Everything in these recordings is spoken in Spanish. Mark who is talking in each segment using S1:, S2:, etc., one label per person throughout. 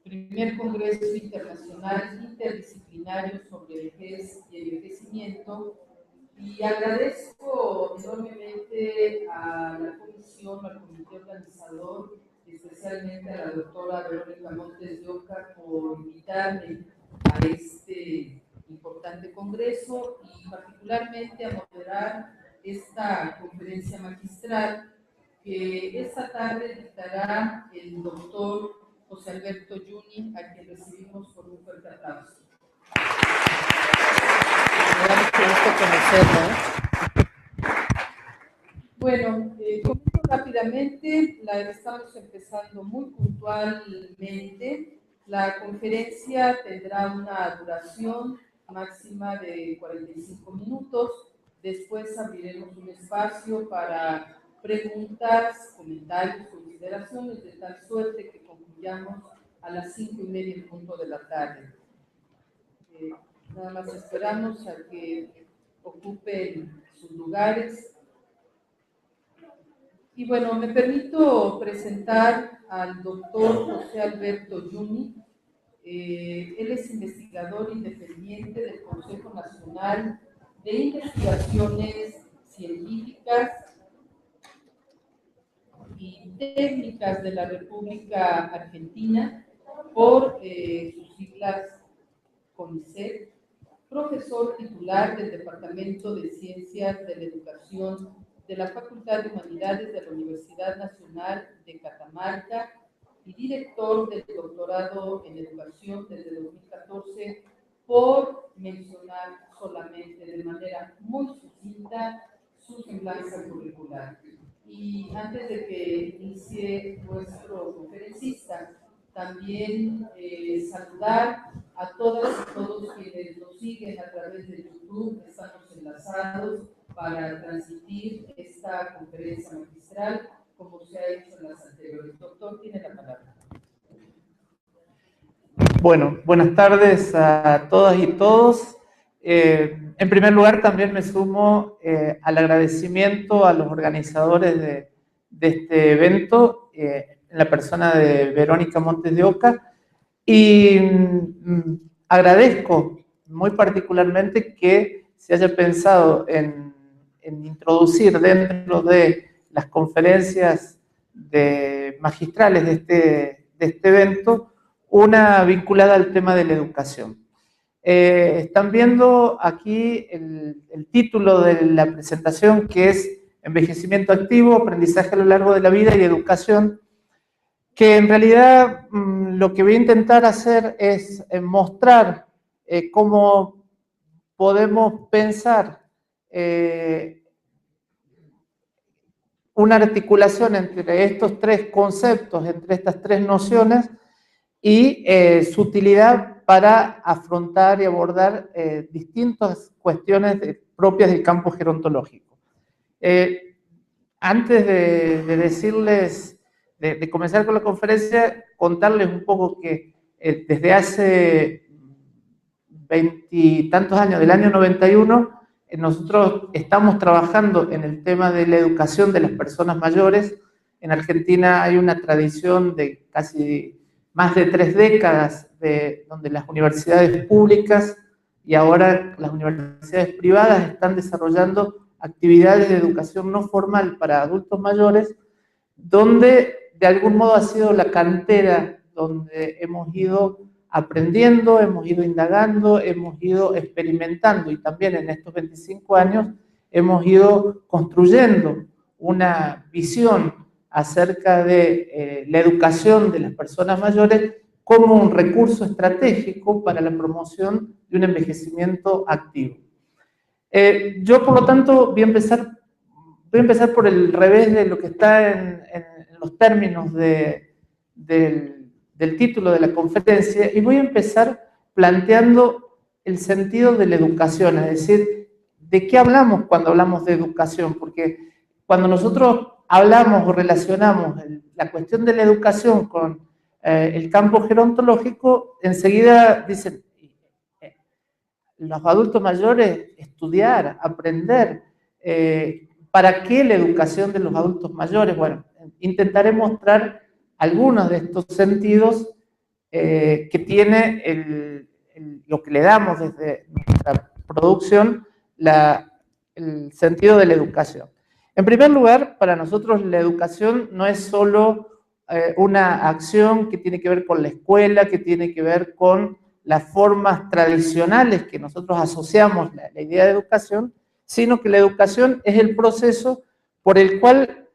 S1: primer Congreso Internacional Interdisciplinario sobre Vejez y Envejecimiento, y agradezco enormemente a la comisión, al comité organizador, especialmente a la doctora Verónica Montes de Oca por invitarme a este importante congreso y particularmente a moderar esta conferencia magistral que esta tarde dictará el doctor José Alberto Yuni, a quien recibimos con un fuerte aplauso. Me da mucho gusto conocerlo. Bueno, comento rápidamente, estamos empezando muy puntualmente. La conferencia tendrá una duración máxima de 45 minutos. Después abriremos un espacio para preguntas, comentarios, consideraciones, de tal suerte que concluyamos a las 5:30 en punto de la tarde. Nada más esperamos a que ocupen sus lugares. Y bueno, me permito presentar al doctor José Alberto Yuni. Él es investigador independiente del Consejo Nacional de Investigaciones Científicas y Técnicas de la República Argentina, por sus siglas CONICET, profesor titular del Departamento de Ciencias de la Educación de la Facultad de Humanidades de la Universidad Nacional de Catamarca y director del doctorado en Educación desde 2014, por mencionar solamente de manera muy sucinta su semblanza curricular. Y antes de que inicie nuestro conferencista, también saludar a todas y todos quienes nos siguen a través de YouTube. Estamos enlazados para transmitir esta conferencia magistral, como se ha hecho en las anteriores. Doctor, tiene la palabra.
S2: Bueno, buenas tardes a todas y todos. En primer lugar, también me sumo al agradecimiento a los organizadores de este evento, en la persona de Verónica Montes de Oca, y agradezco muy particularmente que se haya pensado en introducir dentro de las conferencias magistrales de este evento una vinculada al tema de la educación. Están viendo aquí el título de la presentación, que es Envejecimiento activo, aprendizaje a lo largo de la vida y educación, que en realidad lo que voy a intentar hacer es mostrar cómo podemos pensar una articulación entre estos tres conceptos, entre estas tres nociones, y su utilidad para afrontar y abordar distintas cuestiones propias del campo gerontológico. Antes de decirles, de comenzar con la conferencia, contarles un poco que desde hace 20 y tantos años, del año 91, nosotros estamos trabajando en el tema de la educación de las personas mayores. En Argentina hay una tradición de casi más de 3 décadas donde las universidades públicas y ahora las universidades privadas están desarrollando actividades de educación no formal para adultos mayores, donde de algún modo ha sido la cantera donde hemos ido aprendiendo, hemos ido indagando, hemos ido experimentando, y también en estos 25 años hemos ido construyendo una visión acerca de la educación de las personas mayores como un recurso estratégico para la promoción de un envejecimiento activo. Yo, por lo tanto, voy a empezar por el revés de lo que está en los términos del título de la conferencia, y voy a empezar planteando el sentido de la educación, es decir, ¿de qué hablamos cuando hablamos de educación? Porque cuando nosotros hablamos o relacionamos la cuestión de la educación con el campo gerontológico, enseguida dicen, los adultos mayores, estudiar, aprender. ¿Para qué la educación de los adultos mayores? Bueno, intentaré mostrar algunos de estos sentidos que tiene lo que le damos desde nuestra producción, el sentido de la educación. En primer lugar, para nosotros la educación no es solo una acción que tiene que ver con la escuela, que tiene que ver con las formas tradicionales que nosotros asociamos la idea de educación, sino que la educación es el proceso por el cual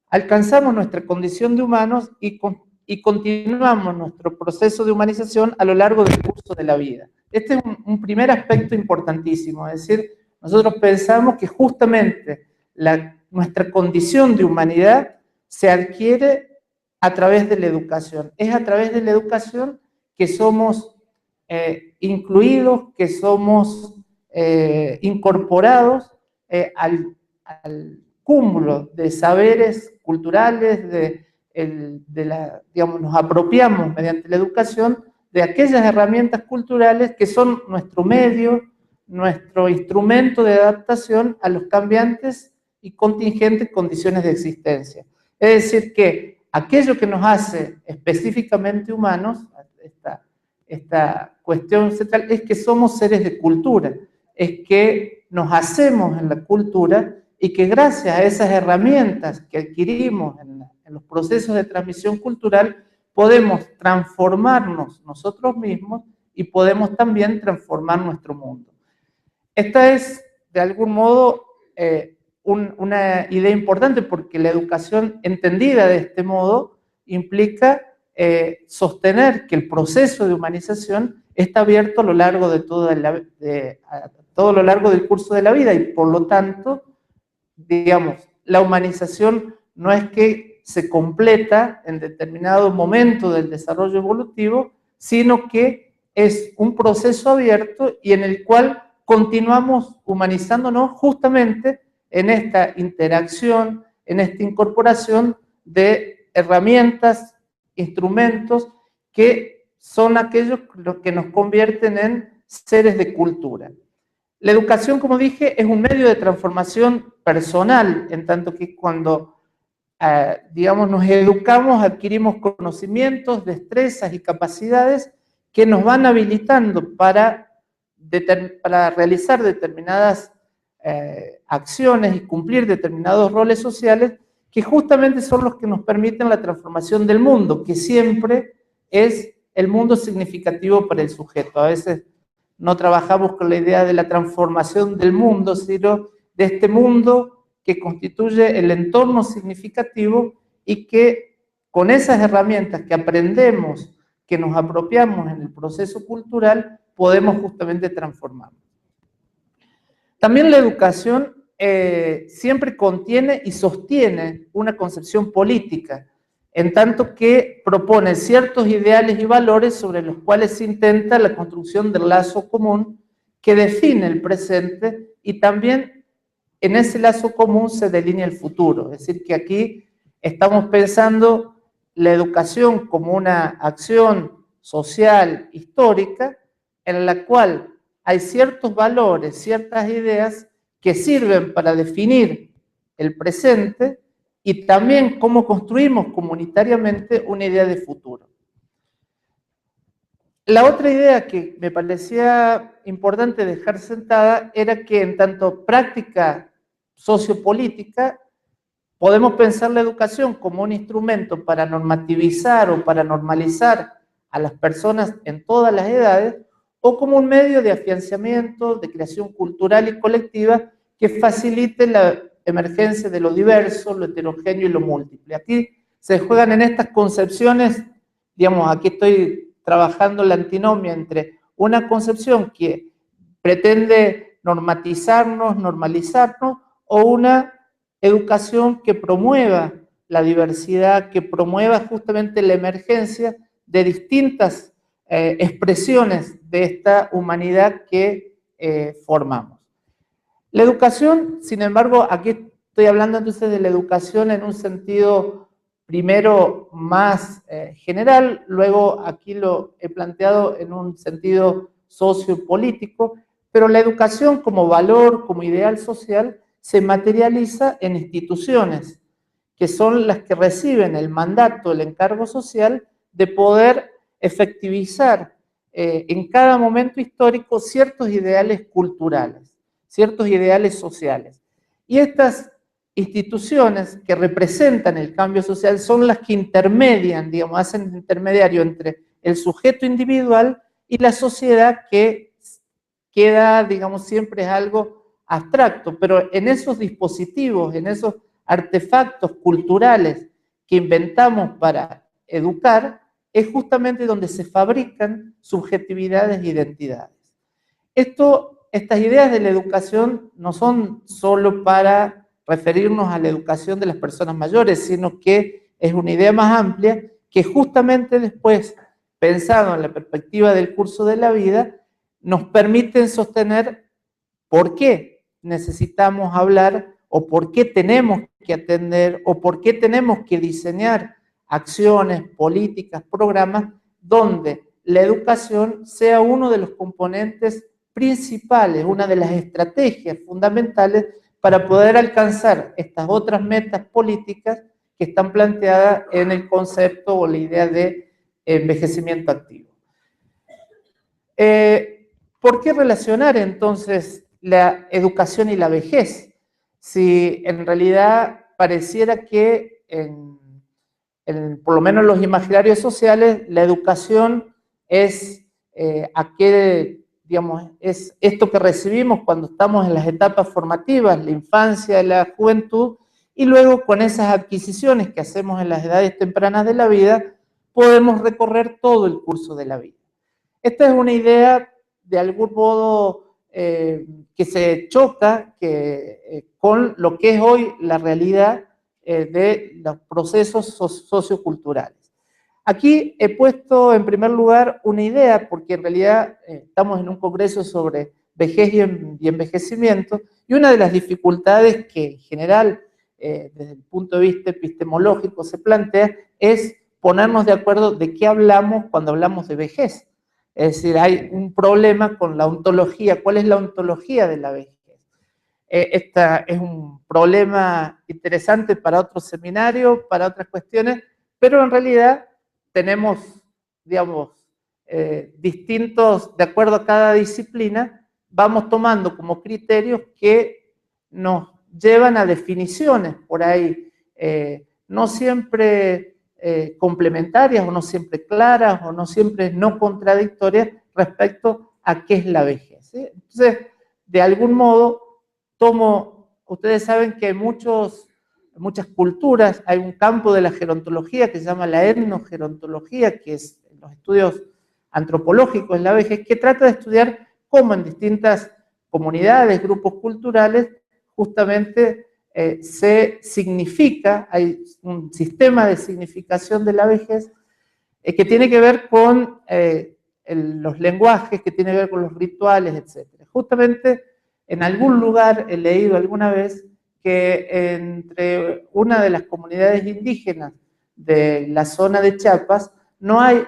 S2: alcanzamos nuestra condición de humanos y continuamos nuestro proceso de humanización a lo largo del curso de la vida. Este es un primer aspecto importantísimo, es decir, nosotros pensamos que justamente nuestra condición de humanidad se adquiere a través de la educación. Es a través de la educación que somos incluidos, que somos incorporados al cúmulo de saberes culturales, digamos, nos apropiamos mediante la educación de aquellas herramientas culturales que son nuestro medio, nuestro instrumento de adaptación a los cambiantes y contingentes condiciones de existencia. Es decir, que aquello que nos hace específicamente humanos, esta cuestión central, es que somos seres de cultura, es que nos hacemos en la cultura y que gracias a esas herramientas que adquirimos en los procesos de transmisión cultural, podemos transformarnos nosotros mismos y podemos también transformar nuestro mundo. Esta es, de algún modo, una idea importante porque la educación entendida de este modo implica sostener que el proceso de humanización está abierto a lo largo de todo lo largo del curso de la vida y por lo tanto, digamos, la humanización no es que se completa en determinado momento del desarrollo evolutivo, sino que es un proceso abierto y en el cual continuamos humanizándonos justamente en esta interacción, en esta incorporación de herramientas, instrumentos que son aquellos que nos convierten en seres de cultura. La educación, como dije, es un medio de transformación personal, en tanto que cuando, digamos, nos educamos, adquirimos conocimientos, destrezas y capacidades que nos van habilitando para realizar determinadas acciones y cumplir determinados roles sociales que justamente son los que nos permiten la transformación del mundo, que siempre es el mundo significativo para el sujeto. A veces no trabajamos con la idea de la transformación del mundo, sino de este mundo que constituye el entorno significativo y que con esas herramientas que aprendemos, que nos apropiamos en el proceso cultural, podemos justamente transformarnos. También la educación siempre contiene y sostiene una concepción política, en tanto que propone ciertos ideales y valores sobre los cuales se intenta la construcción del lazo común que define el presente y también en ese lazo común se delinea el futuro. Es decir, que aquí estamos pensando la educación como una acción social, histórica, en la cual hay ciertos valores, ciertas ideas que sirven para definir el presente y también cómo construimos comunitariamente una idea de futuro. La otra idea que me parecía importante dejar sentada era que en tanto práctica sociopolítica podemos pensar la educación como un instrumento para normativizar o para normalizar a las personas en todas las edades o como un medio de afianzamiento, de creación cultural y colectiva que facilite la emergencia de lo diverso, lo heterogéneo y lo múltiple. Aquí se juegan en estas concepciones, digamos, aquí estoy trabajando la antinomia entre una concepción que pretende normatizarnos, normalizarnos, o una educación que promueva la diversidad, que promueva justamente la emergencia de distintas expresiones de esta humanidad que formamos. La educación, sin embargo, aquí estoy hablando entonces de la educación en un sentido primero más general, luego aquí lo he planteado en un sentido sociopolítico, pero la educación como valor, como ideal social, se materializa en instituciones, que son las que reciben el mandato, el encargo social de poder efectivizar en cada momento histórico ciertos ideales culturales, ciertos ideales sociales. Y estas instituciones que representan el cambio social son las que intermedian, digamos, hacen intermediario entre el sujeto individual y la sociedad, que queda, digamos, siempre es algo abstracto, pero en esos dispositivos, en esos artefactos culturales que inventamos para educar, es justamente donde se fabrican subjetividades e identidades. Estas ideas de la educación no son solo para referirnos a la educación de las personas mayores, sino que es una idea más amplia que justamente después, pensado en la perspectiva del curso de la vida, nos permiten sostener por qué necesitamos hablar o por qué tenemos que atender o por qué tenemos que diseñar acciones, políticas, programas, donde la educación sea uno de los componentes principales, una de las estrategias fundamentales para poder alcanzar estas otras metas políticas que están planteadas en el concepto o la idea de envejecimiento activo. ¿Por qué relacionar entonces la educación y la vejez? Si en realidad pareciera que por lo menos en los imaginarios sociales, la educación es digamos, es esto que recibimos cuando estamos en las etapas formativas, la infancia, la juventud, y luego con esas adquisiciones que hacemos en las edades tempranas de la vida, podemos recorrer todo el curso de la vida. Esta es una idea, de algún modo, que se choca con lo que es hoy la realidad de los procesos socioculturales. Aquí he puesto en primer lugar una idea, porque en realidad estamos en un congreso sobre vejez y envejecimiento, y una de las dificultades que en general, desde el punto de vista epistemológico, se plantea es ponernos de acuerdo de qué hablamos cuando hablamos de vejez. Es decir, hay un problema con la ontología. ¿Cuál es la ontología de la vejez? Esta es un problema interesante para otro seminario, para otras cuestiones, pero en realidad tenemos, digamos, distintos, de acuerdo a cada disciplina, vamos tomando como criterios que nos llevan a definiciones por ahí, no siempre complementarias, o no siempre claras, o no siempre no contradictorias respecto a qué es la vejez, ¿sí? Entonces, de algún modo, ustedes saben que hay muchas culturas, hay un campo de la gerontología que se llama la etnogerontología, que es los estudios antropológicos en la vejez, que trata de estudiar cómo en distintas comunidades, grupos culturales, justamente se significa, hay un sistema de significación de la vejez que tiene que ver con los lenguajes, que tiene que ver con los rituales, etc. Justamente en algún lugar he leído alguna vez que entre una de las comunidades indígenas de la zona de Chiapas no hay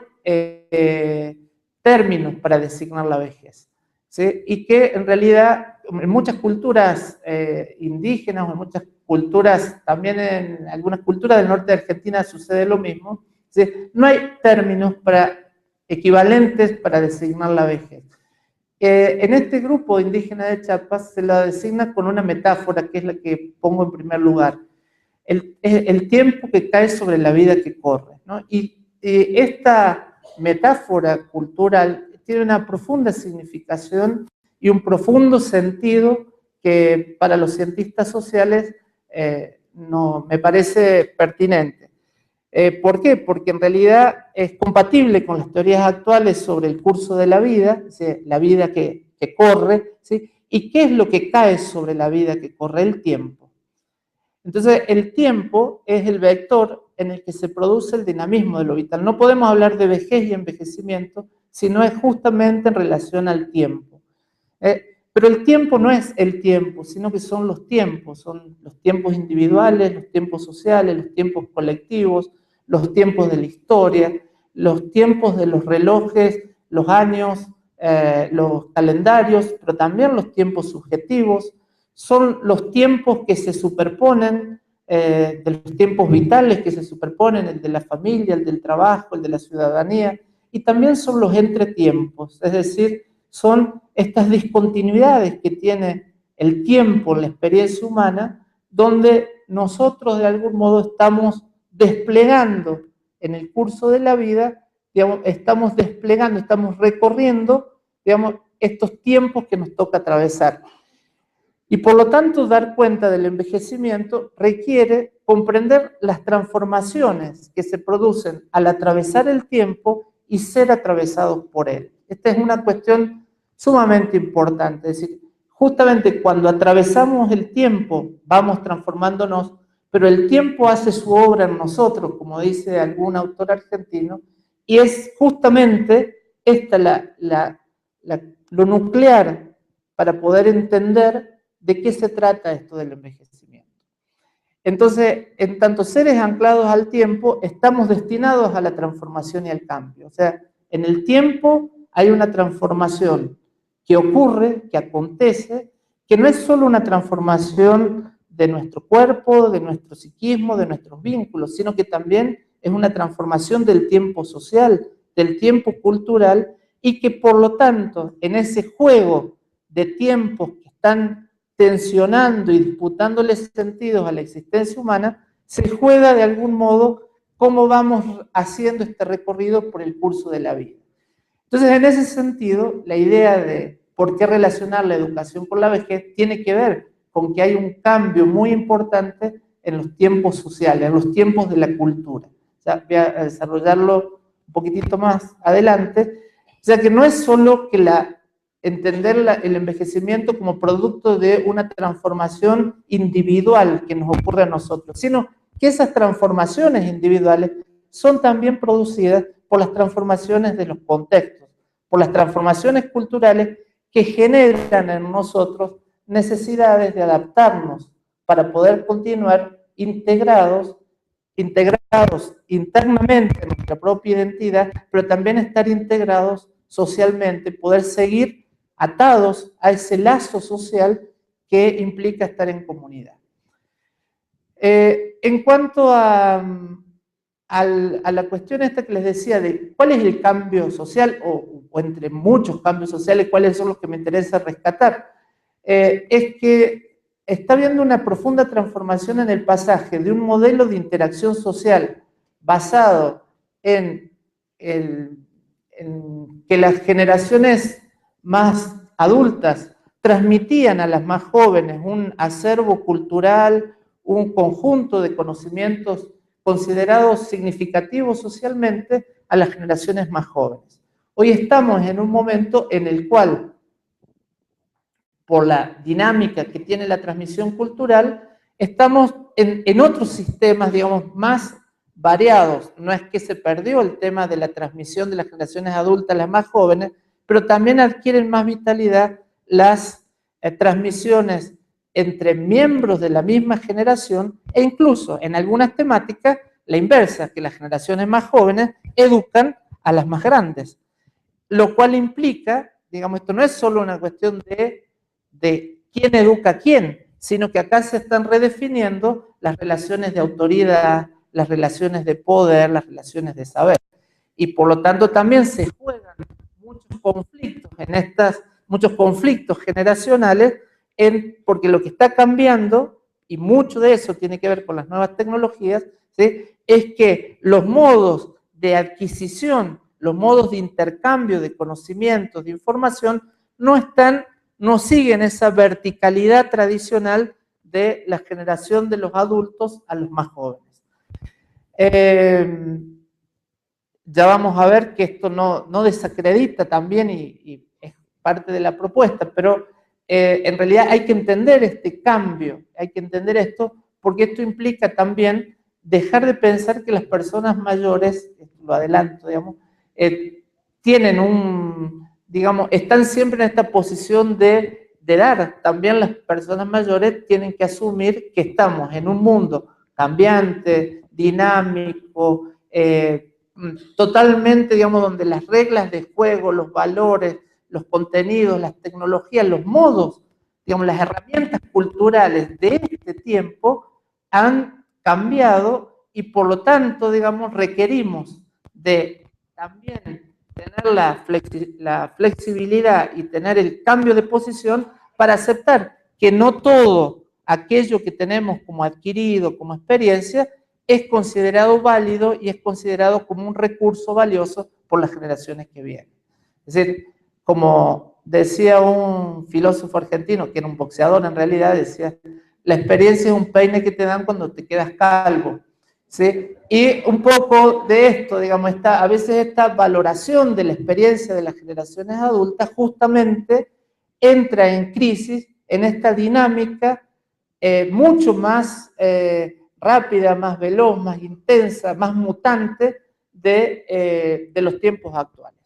S2: términos para designar la vejez, ¿sí? Y que en realidad en muchas culturas indígenas o en muchas culturas, también en algunas culturas del norte de Argentina sucede lo mismo, ¿sí? No hay términos equivalentes para designar la vejez. En este grupo indígena de Chiapas se la designa con una metáfora que es la que pongo en primer lugar. El tiempo que cae sobre la vida que corre, ¿no? Y esta metáfora cultural tiene una profunda significación y un profundo sentido que para los cientistas sociales no me parece pertinente. ¿Por qué? Porque en realidad es compatible con las teorías actuales sobre el curso de la vida, ¿sí? La vida que corre, ¿sí? ¿Y qué es lo que cae sobre la vida que corre? El tiempo. Entonces, el tiempo es el vector en el que se produce el dinamismo de lo vital. No podemos hablar de vejez y envejecimiento si no es justamente en relación al tiempo. Pero el tiempo no es el tiempo, sino que son los tiempos individuales, los tiempos sociales, los tiempos colectivos, los tiempos de la historia, los tiempos de los relojes, los años, los calendarios, pero también los tiempos subjetivos. Son los tiempos que se superponen, de los tiempos vitales que se superponen, el de la familia, el del trabajo, el de la ciudadanía, y también son los entretiempos, es decir, son estas discontinuidades que tiene el tiempo en la experiencia humana, donde nosotros de algún modo estamos desplegando en el curso de la vida, digamos, estamos desplegando, estamos recorriendo, digamos, estos tiempos que nos toca atravesar. Y por lo tanto, dar cuenta del envejecimiento requiere comprender las transformaciones que se producen al atravesar el tiempo y ser atravesados por él. Esta es una cuestión sumamente importante, es decir, justamente cuando atravesamos el tiempo vamos transformándonos, pero el tiempo hace su obra en nosotros, como dice algún autor argentino, y es justamente esta lo nuclear para poder entender de qué se trata esto del envejecimiento. Entonces, en tanto seres anclados al tiempo, estamos destinados a la transformación y al cambio. O sea, en el tiempo hay una transformación que ocurre, que acontece, que no es solo una transformación de nuestro cuerpo, de nuestro psiquismo, de nuestros vínculos, sino que también es una transformación del tiempo social, del tiempo cultural, y que por lo tanto, en ese juego de tiempos que están tensionando y disputándoles sentidos a la existencia humana, se juega de algún modo cómo vamos haciendo este recorrido por el curso de la vida. Entonces, en ese sentido, la idea de por qué relacionar la educación con la vejez tiene que ver con que hay un cambio muy importante en los tiempos sociales, en los tiempos de la cultura. O sea, voy a desarrollarlo un poquitito más adelante. O sea, que no es solo que entender el envejecimiento como producto de una transformación individual que nos ocurre a nosotros, sino que esas transformaciones individuales son también producidas por las transformaciones de los contextos, por las transformaciones culturales que generan en nosotros necesidades de adaptarnos para poder continuar integrados internamente en nuestra propia identidad, pero también estar integrados socialmente, poder seguir atados a ese lazo social que implica estar en comunidad. En cuanto a la cuestión esta que les decía de cuál es el cambio social, o entre muchos cambios sociales, cuáles son los que me interesa rescatar, es que está habiendo una profunda transformación en el pasaje de un modelo de interacción social basado en que las generaciones más adultas transmitían a las más jóvenes un acervo cultural, un conjunto de conocimientos considerados significativos socialmente a las generaciones más jóvenes. Hoy estamos en un momento en el cual, por la dinámica que tiene la transmisión cultural, estamos en otros sistemas, digamos, más variados. No es que se perdió el tema de la transmisión de las generaciones adultas a las más jóvenes, pero también adquieren más vitalidad las transmisiones entre miembros de la misma generación e incluso en algunas temáticas la inversa, que las generaciones más jóvenes educan a las más grandes, lo cual implica, digamos, esto no es solo una cuestión de quién educa a quién, sino que acá se están redefiniendo las relaciones de autoridad, las relaciones de poder, las relaciones de saber. Y por lo tanto también se juegan muchos conflictos generacionales, porque lo que está cambiando, y mucho de eso tiene que ver con las nuevas tecnologías, ¿sí?, es que los modos de adquisición, los modos de intercambio de conocimientos, de información, no siguen esa verticalidad tradicional de la generación de los adultos a los más jóvenes. Ya vamos a ver que esto no desacredita también, y es parte de la propuesta, pero en realidad hay que entender este cambio, hay que entender esto, porque esto implica también dejar de pensar que las personas mayores, lo adelanto, digamos, están siempre en esta posición de dar. También las personas mayores tienen que asumir que estamos en un mundo cambiante, dinámico, totalmente, digamos, donde las reglas de juego, los valores, los contenidos, las tecnologías, los modos, digamos, las herramientas culturales de este tiempo han cambiado y por lo tanto, digamos, requerimos de también tener la flexibilidad y tener el cambio de posición para aceptar que no todo aquello que tenemos como adquirido, como experiencia, es considerado válido y es considerado como un recurso valioso por las generaciones que vienen. Es decir, como decía un filósofo argentino, que era un boxeador en realidad, decía, la experiencia es un peine que te dan cuando te quedas calvo. ¿Sí? Y un poco de esto, digamos, a veces esta valoración de la experiencia de las generaciones adultas justamente entra en crisis en esta dinámica mucho más rápida, más veloz, más intensa, más mutante de los tiempos actuales.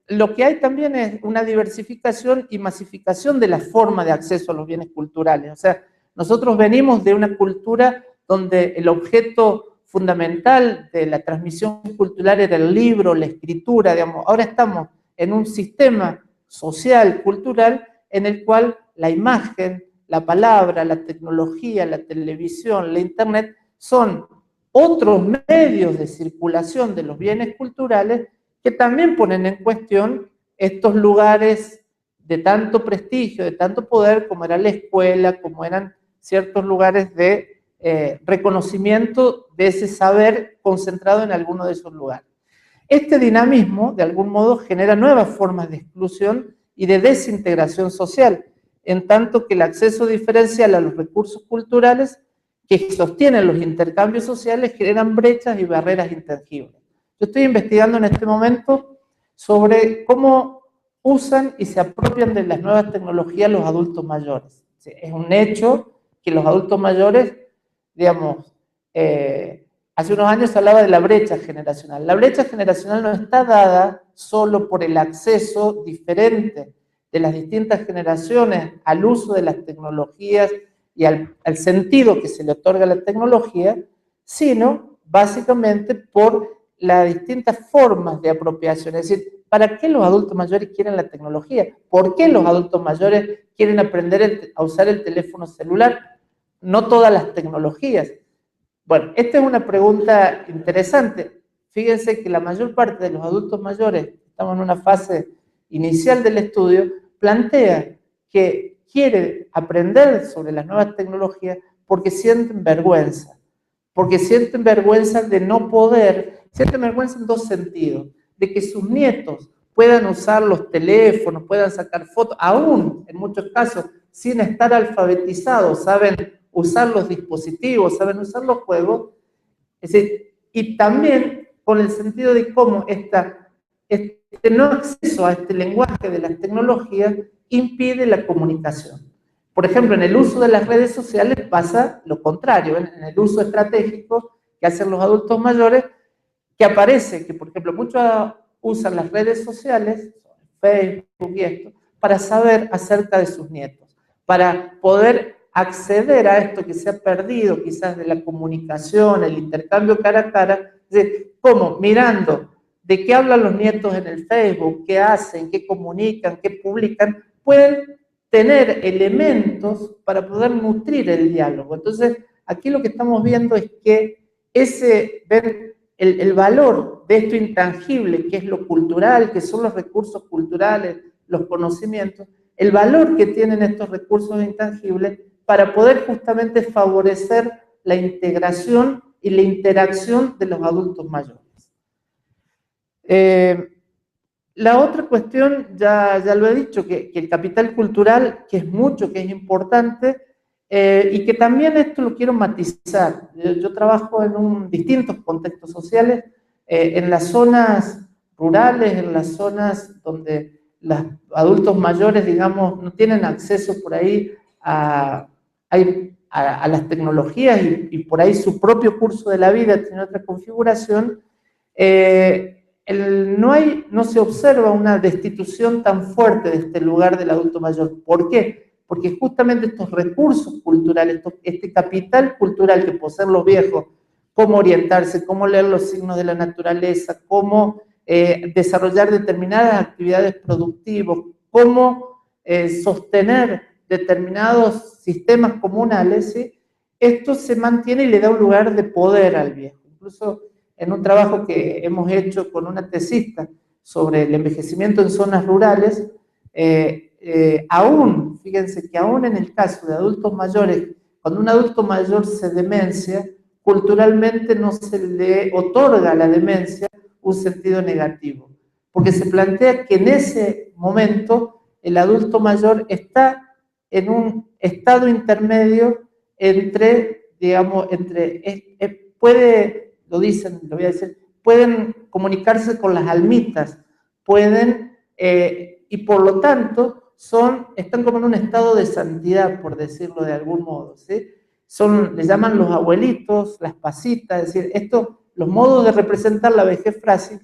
S2: Lo que hay también es una diversificación y masificación de la forma de acceso a los bienes culturales. O sea, nosotros venimos de una cultura donde el objeto fundamental de la transmisión cultural era el libro, la escritura, digamos. Ahora estamos en un sistema social, cultural, en el cual la imagen, la palabra, la tecnología, la televisión, la internet, son otros medios de circulación de los bienes culturales que también ponen en cuestión estos lugares de tanto prestigio, de tanto poder, como era la escuela, como eran ciertos lugares de reconocimiento de ese saber concentrado en alguno de esos lugares. Este dinamismo, de algún modo, genera nuevas formas de exclusión y de desintegración social, en tanto que el acceso diferencial a los recursos culturales que sostienen los intercambios sociales generan brechas y barreras intangibles. Yo estoy investigando en este momento sobre cómo usan y se apropian de las nuevas tecnologías los adultos mayores. Es un hecho que los adultos mayores, digamos, hace unos años se hablaba de la brecha generacional. La brecha generacional no está dada solo por el acceso diferente de las distintas generaciones al uso de las tecnologías y al sentido que se le otorga a la tecnología, sino básicamente por las distintas formas de apropiación. Es decir, ¿para qué los adultos mayores quieren la tecnología? ¿Por qué los adultos mayores quieren aprender a usar el teléfono celular? No todas las tecnologías. Bueno, esta es una pregunta interesante. Fíjense que la mayor parte de los adultos mayores, estamos en una fase inicial del estudio, plantea que quiere aprender sobre las nuevas tecnologías porque sienten vergüenza. Porque sienten vergüenza de no poder, sienten vergüenza en dos sentidos, de que sus nietos puedan usar los teléfonos, puedan sacar fotos, aún en muchos casos sin estar alfabetizados, saben usar los dispositivos, saben usar los juegos, es decir, y también con el sentido de cómo este no acceso a este lenguaje de las tecnologías impide la comunicación. Por ejemplo, en el uso de las redes sociales pasa lo contrario, en el uso estratégico que hacen los adultos mayores, que aparece que, por ejemplo, muchos usan las redes sociales, Facebook y esto, para saber acerca de sus nietos, para poder acceder a esto que se ha perdido quizás de la comunicación, el intercambio cara a cara, de cómo mirando de qué hablan los nietos en el Facebook, qué hacen, qué comunican, qué publican, pueden tener elementos para poder nutrir el diálogo. Entonces, aquí lo que estamos viendo es que ver el valor de esto intangible, que es lo cultural, que son los recursos culturales, los conocimientos, el valor que tienen estos recursos intangibles para poder justamente favorecer la integración y la interacción de los adultos mayores. La otra cuestión, ya lo he dicho, que el capital cultural, que es mucho, que es importante, y que también esto lo quiero matizar. Yo trabajo en distintos contextos sociales, en las zonas rurales, en las zonas donde los adultos mayores, digamos, no tienen acceso por ahí a las tecnologías y por ahí su propio curso de la vida tiene otra configuración, no se observa una destitución tan fuerte de este lugar del adulto mayor. ¿Por qué? Porque justamente estos recursos culturales, este capital cultural que poseen los viejos, cómo orientarse, cómo leer los signos de la naturaleza, cómo desarrollar determinadas actividades productivas, cómo sostener determinados sistemas comunales, ¿sí? Esto se mantiene y le da un lugar de poder al viejo. Incluso en un trabajo que hemos hecho con una tesista sobre el envejecimiento en zonas rurales, aún, fíjense que aún en el caso de adultos mayores, cuando un adulto mayor se demencia, culturalmente no se le otorga a la demencia un sentido negativo, porque se plantea que en ese momento el adulto mayor está en un estado intermedio entre, digamos, puede, lo dicen, lo voy a decir, pueden comunicarse con las almitas, pueden, y por lo tanto, están como en un estado de santidad, por decirlo de algún modo, ¿sí? Les llaman los abuelitos, las pasitas, es decir, los modos de representar la vejez frágil,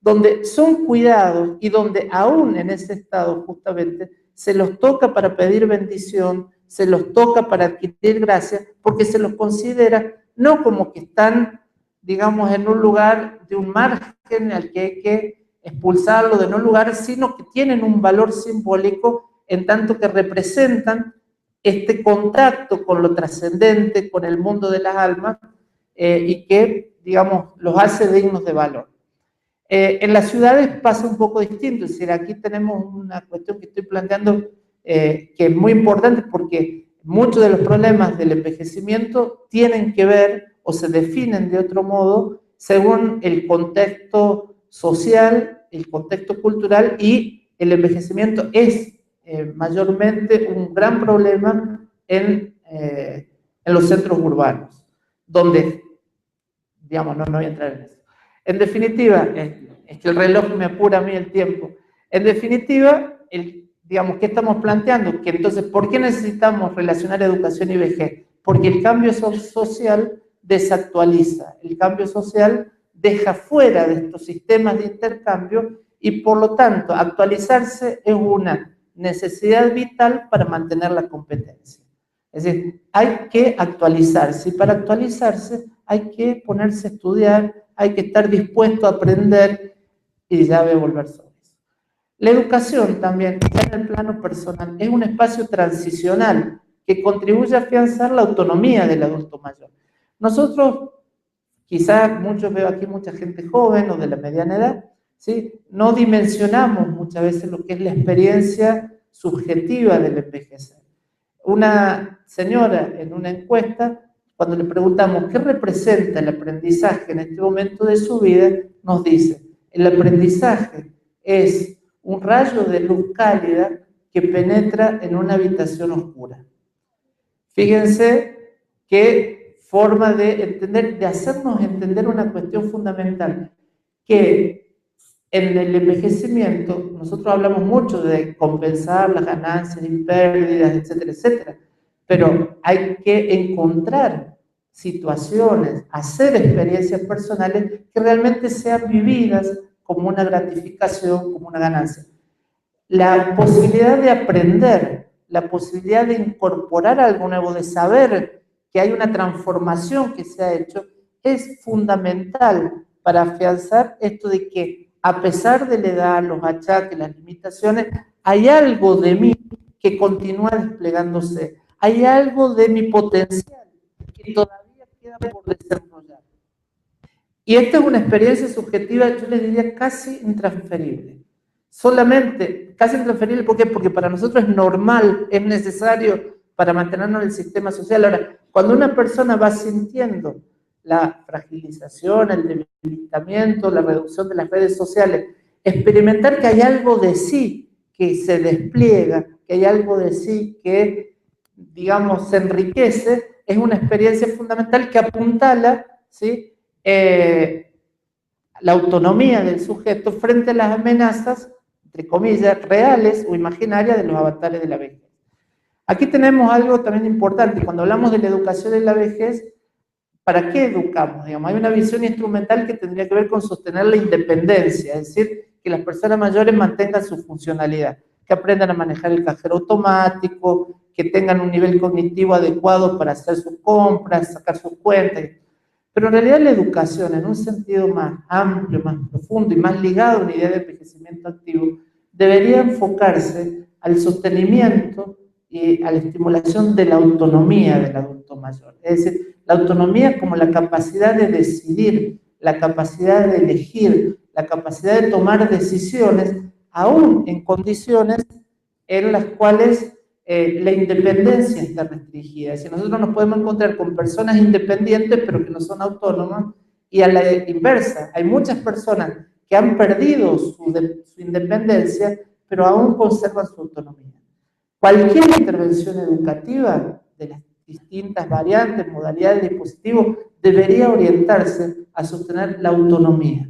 S2: donde son cuidados y donde aún en ese estado justamente se los toca para pedir bendición, se los toca para adquirir gracia, porque se los considera no como que están, digamos, en un lugar de un margen al que hay que expulsarlo de no lugar, sino que tienen un valor simbólico en tanto que representan este contacto con lo trascendente, con el mundo de las almas, y que, digamos, los hace dignos de valor. En las ciudades pasa un poco distinto, es decir, aquí tenemos una cuestión que estoy planteando que es muy importante porque muchos de los problemas del envejecimiento tienen que ver o se definen de otro modo según el contexto social, el contexto cultural, y el envejecimiento es mayormente un gran problema en los centros urbanos, donde, digamos, no voy a entrar en eso. En definitiva, es que el reloj me apura a mí el tiempo. En definitiva, digamos, ¿qué estamos planteando? Que entonces, ¿por qué necesitamos relacionar educación y vejez? Porque el cambio social desactualiza, el cambio social deja fuera de estos sistemas de intercambio y, por lo tanto, actualizarse es una necesidad vital para mantener la competencia. Es decir, hay que actualizarse y para actualizarse hay que ponerse a estudiar, hay que estar dispuesto a aprender y ya voy a volver sobre eso. La educación también, en el plano personal, es un espacio transicional que contribuye a afianzar la autonomía del adulto mayor. Nosotros, quizás muchos, veo aquí mucha gente joven o de la mediana edad, ¿sí? No dimensionamos muchas veces lo que es la experiencia subjetiva del envejecer. Una señora en una encuesta, cuando le preguntamos qué representa el aprendizaje en este momento de su vida, nos dice, el aprendizaje es un rayo de luz cálida que penetra en una habitación oscura. Fíjense qué forma de entender, de hacernos entender una cuestión fundamental, que en el envejecimiento nosotros hablamos mucho de compensar las ganancias y pérdidas, etcétera, etcétera, pero hay que encontrar situaciones, hacer experiencias personales que realmente sean vividas como una gratificación, como una ganancia. La posibilidad de aprender, la posibilidad de incorporar algo nuevo, de saber que hay una transformación que se ha hecho, es fundamental para afianzar esto de que a pesar de la edad, los achaques, las limitaciones, hay algo de mí que continúa desplegándose, hay algo de mi potencial que todavía queda por desarrollar. Y esta es una experiencia subjetiva, yo le diría casi intransferible. Solamente, casi intransferible, ¿por qué? Porque para nosotros es normal, es necesario para mantenernos en el sistema social. Ahora, cuando una persona va sintiendo la fragilización, el debilitamiento, la reducción de las redes sociales, experimentar que hay algo de sí que se despliega, que hay algo de sí que, digamos, se enriquece, es una experiencia fundamental que apuntala, ¿sí?, la autonomía del sujeto frente a las amenazas, entre comillas, reales o imaginarias de los avatares de la vejez. Aquí tenemos algo también importante, cuando hablamos de la educación en la vejez, ¿para qué educamos? Digamos, hay una visión instrumental que tendría que ver con sostener la independencia, es decir, que las personas mayores mantengan su funcionalidad, que aprendan a manejar el cajero automático, que tengan un nivel cognitivo adecuado para hacer sus compras, sacar sus cuentas. Pero en realidad la educación, en un sentido más amplio, más profundo y más ligado a una idea de envejecimiento activo, debería enfocarse al sostenimiento y a la estimulación de la autonomía del adulto mayor. Es decir, la autonomía como la capacidad de decidir la capacidad de elegir, la capacidad de tomar decisiones, aún en condiciones en las cuales la independencia está restringida. Si nosotros nos podemos encontrar con personas independientes, pero que no son autónomas, y a la inversa, hay muchas personas que han perdido su independencia, pero aún conservan su autonomía. Cualquier intervención educativa de las distintas variantes, modalidades de dispositivo, debería orientarse a sostener la autonomía.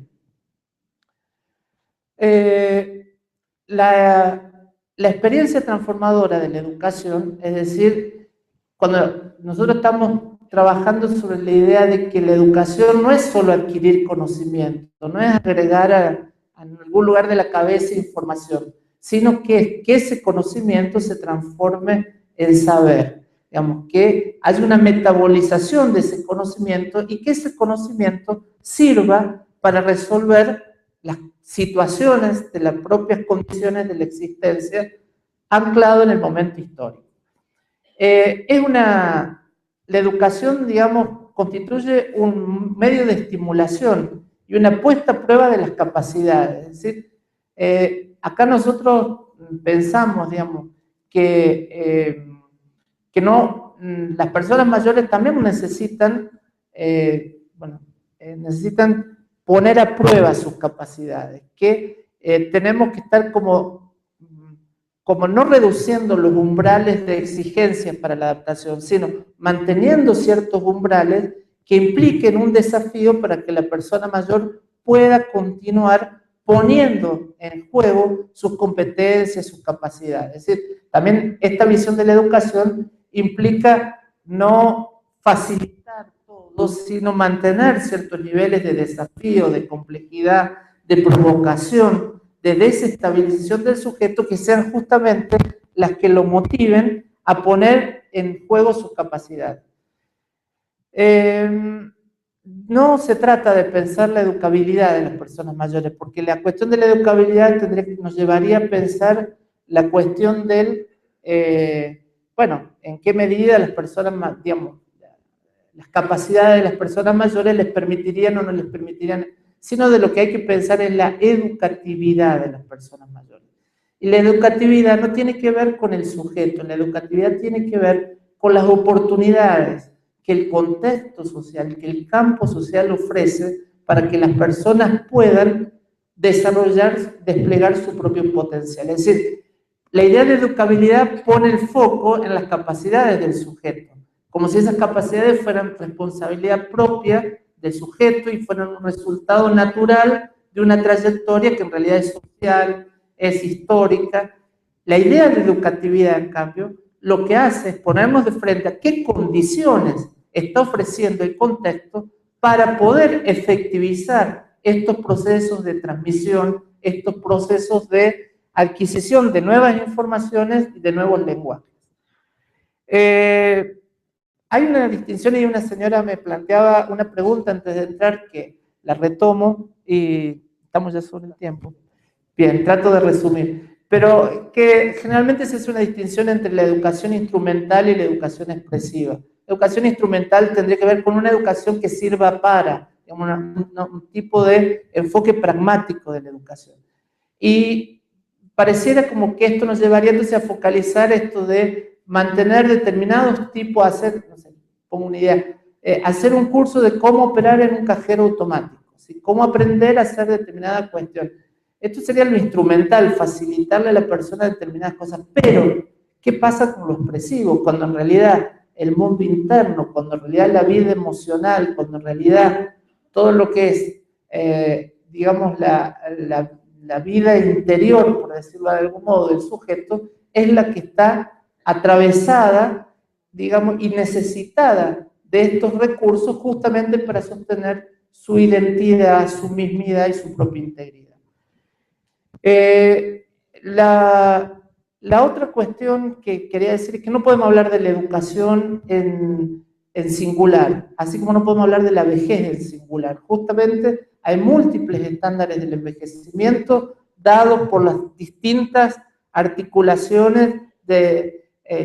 S2: La experiencia transformadora de la educación, es decir, cuando nosotros estamos trabajando sobre la idea de que la educación no es solo adquirir conocimiento, no es agregar a algún lugar de la cabeza información, sino que ese conocimiento se transforme en saber, digamos, que haya una metabolización de ese conocimiento y que ese conocimiento sirva para resolver las situaciones de las propias condiciones de la existencia anclado en el momento histórico. La educación, digamos, constituye un medio de estimulación y una puesta a prueba de las capacidades. Es decir, acá nosotros pensamos, digamos, que las personas mayores también necesitan, necesitan poner a prueba sus capacidades, que tenemos que estar como no reduciendo los umbrales de exigencias para la adaptación, sino manteniendo ciertos umbrales que impliquen un desafío para que la persona mayor pueda continuar poniendo en juego sus competencias, sus capacidades. Es decir, también esta visión de la educación implica no facilitar todo, sino mantener ciertos niveles de desafío, de complejidad, de provocación, de desestabilización del sujeto, que sean justamente las que lo motiven a poner en juego sus capacidades. No se trata de pensar la educabilidad de las personas mayores, porque la cuestión de la educabilidad nos llevaría a pensar la cuestión del, en qué medida las personas, digamos, las capacidades de las personas mayores les permitirían o no les permitirían, sino de lo que hay que pensar es la educatividad de las personas mayores. Y la educatividad no tiene que ver con el sujeto, la educatividad tiene que ver con las oportunidades que el contexto social, que el campo social ofrece para que las personas puedan desarrollar, desplegar su propio potencial. Es decir, la idea de educabilidad pone el foco en las capacidades del sujeto, como si esas capacidades fueran responsabilidad propia del sujeto y fueran un resultado natural de una trayectoria que en realidad es social, es histórica. La idea de educatividad, en cambio, lo que hace es ponernos de frente a qué condiciones está ofreciendo el contexto para poder efectivizar estos procesos de transmisión, estos procesos de adquisición de nuevas informaciones y de nuevos lenguajes. Hay una distinción y una señora me planteaba una pregunta antes de entrar que la retomo y estamos ya sobre el tiempo. Bien, trato de resumir. Pero que generalmente se hace una distinción entre la educación instrumental y la educación expresiva. La educación instrumental tendría que ver con una educación que sirva para, digamos, un tipo de enfoque pragmático de la educación. Y pareciera como que esto nos llevaría entonces a focalizar esto de mantener determinados tipos, hacer, no sé, pongo una idea, hacer un curso de cómo operar en un cajero automático, ¿sí? Cómo aprender a hacer determinada cuestión. Esto sería lo instrumental, facilitarle a la persona determinadas cosas, pero ¿qué pasa con lo expresivo? Cuando en realidad el mundo interno, cuando en realidad la vida emocional, cuando en realidad todo lo que es, digamos, la vida interior, por decirlo de algún modo, del sujeto, es la que está atravesada, digamos, y necesitada de estos recursos justamente para sostener su identidad, su mismidad y su propia integridad. La otra cuestión que quería decir es que no podemos hablar de la educación en singular, así como no podemos hablar de la vejez en singular. Justamente hay múltiples estándares del envejecimiento dados por las distintas articulaciones del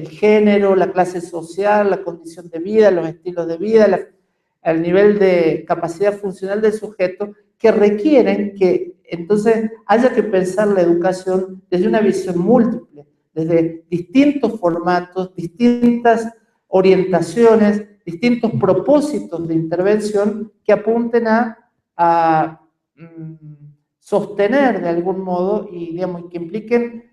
S2: género, la clase social, la condición de vida, los estilos de vida, al nivel de capacidad funcional del sujeto, que requieren que entonces haya que pensar la educación desde una visión múltiple, desde distintos formatos, distintas orientaciones, distintos propósitos de intervención que apunten a sostener de algún modo y, digamos, que impliquen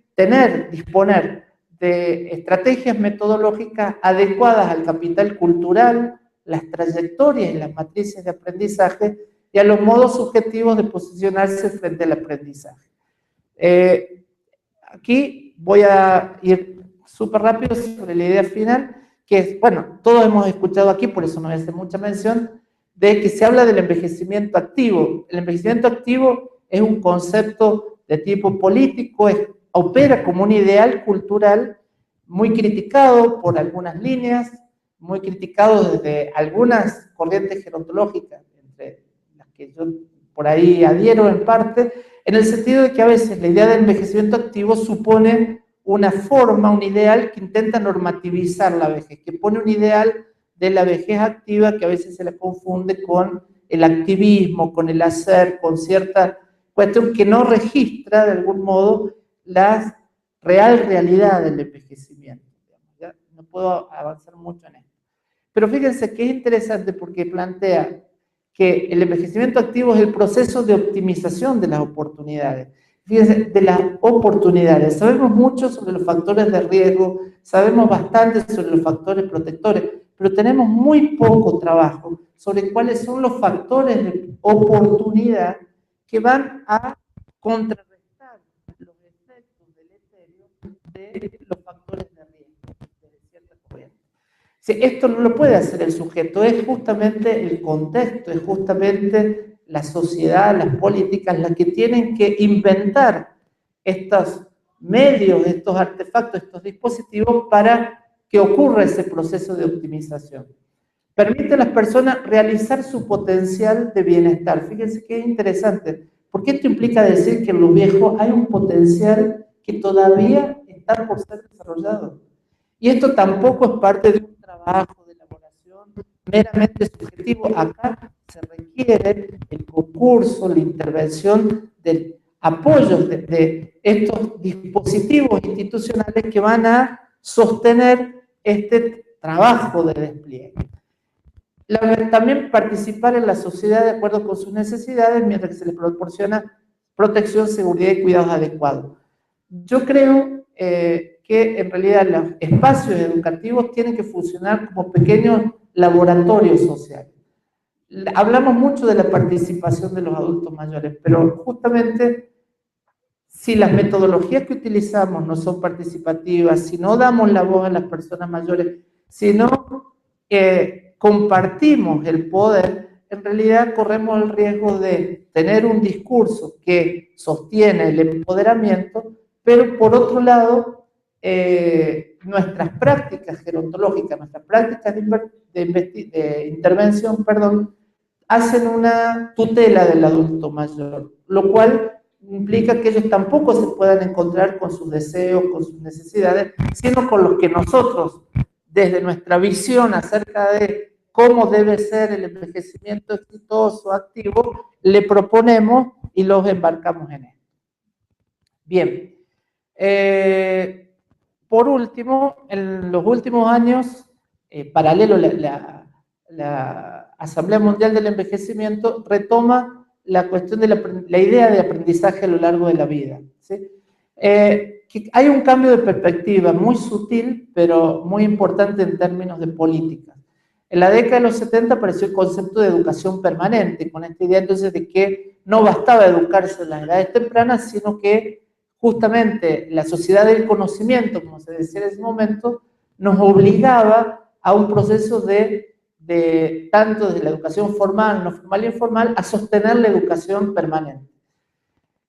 S2: disponer de estrategias metodológicas adecuadas al capital cultural, las trayectorias y las matrices de aprendizaje y a los modos subjetivos de posicionarse frente al aprendizaje. Aquí voy a ir súper rápido sobre la idea final, que es, bueno, todos hemos escuchado aquí, por eso no voy a hacer mucha mención, de que se habla del envejecimiento activo. El envejecimiento activo es un concepto de tipo político, opera como un ideal cultural muy criticado por algunas líneas, muy criticado desde algunas corrientes gerontológicas, entre las que yo por ahí adhiero en parte, en el sentido de que a veces la idea del envejecimiento activo supone una forma, un ideal que intenta normativizar la vejez, que pone un ideal de la vejez activa que a veces se la confunde con el activismo, con el hacer, con cierta cuestión que no registra de algún modo la real realidad del envejecimiento. ¿Ya? No puedo avanzar mucho en esto. Pero fíjense que es interesante porque plantea que el envejecimiento activo es el proceso de optimización de las oportunidades. Fíjense, de las oportunidades. Sabemos mucho sobre los factores de riesgo, sabemos bastante sobre los factores protectores, pero tenemos muy poco trabajo sobre cuáles son los factores de oportunidad que van a contrarrestar los efectos deleterios de los factores de riesgo de cierta corriente. Esto no lo puede hacer el sujeto, es justamente el contexto, es justamente la sociedad, las políticas, las que tienen que inventar estos medios, estos artefactos, estos dispositivos para que ocurra ese proceso de optimización. Permite a las personas realizar su potencial de bienestar. Fíjense qué interesante, porque esto implica decir que en los viejos hay un potencial que todavía está por ser desarrollado. Y esto tampoco es parte de un trabajo de elaboración meramente subjetivo. Acá se requiere el concurso, la intervención del apoyo de estos dispositivos institucionales que van a sostener este trabajo de despliegue. También participar en la sociedad de acuerdo con sus necesidades mientras que se les proporciona protección, seguridad y cuidados adecuados. Yo creo que en realidad los espacios educativos tienen que funcionar como pequeños laboratorios sociales. Hablamos mucho de la participación de los adultos mayores, pero justamente si las metodologías que utilizamos no son participativas, si no damos la voz a las personas mayores, si no compartimos el poder, en realidad corremos el riesgo de tener un discurso que sostiene el empoderamiento, pero por otro lado, nuestras prácticas gerontológicas, nuestras prácticas de intervención, hacen una tutela del adulto mayor, lo cual implica que ellos tampoco se puedan encontrar con sus deseos, con sus necesidades, sino con los que nosotros, desde nuestra visión acerca de cómo debe ser el envejecimiento exitoso, activo, le proponemos y los embarcamos en esto. Bien. Por último, en los últimos años, paralelo la Asamblea Mundial del Envejecimiento retoma la cuestión de la idea de aprendizaje a lo largo de la vida, ¿sí? Que hay un cambio de perspectiva muy sutil, pero muy importante en términos de política. En la década de los 70 apareció el concepto de educación permanente, con esta idea entonces de que no bastaba educarse en las edades tempranas, sino que justamente la sociedad del conocimiento, como se decía en ese momento, nos obligaba a un proceso tanto de la educación formal, no formal e informal, a sostener la educación permanente.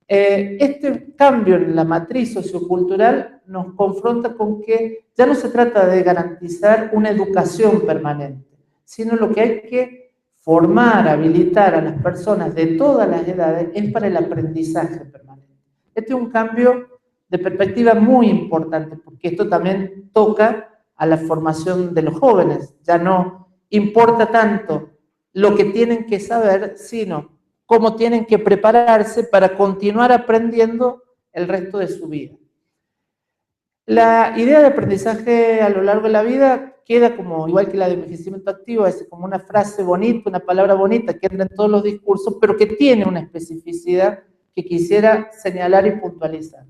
S2: Este cambio en la matriz sociocultural nos confronta con que ya no se trata de garantizar una educación permanente, sino lo que hay que formar, habilitar a las personas de todas las edades es para el aprendizaje permanente. Este es un cambio de perspectiva muy importante, porque esto también toca a la formación de los jóvenes. Ya no importa tanto lo que tienen que saber, sino cómo tienen que prepararse para continuar aprendiendo el resto de su vida. La idea de aprendizaje a lo largo de la vida queda como, igual que la de envejecimiento activo, es como una frase bonita, una palabra bonita que entra en todos los discursos, pero que tiene una especificidad que quisiera señalar y puntualizar,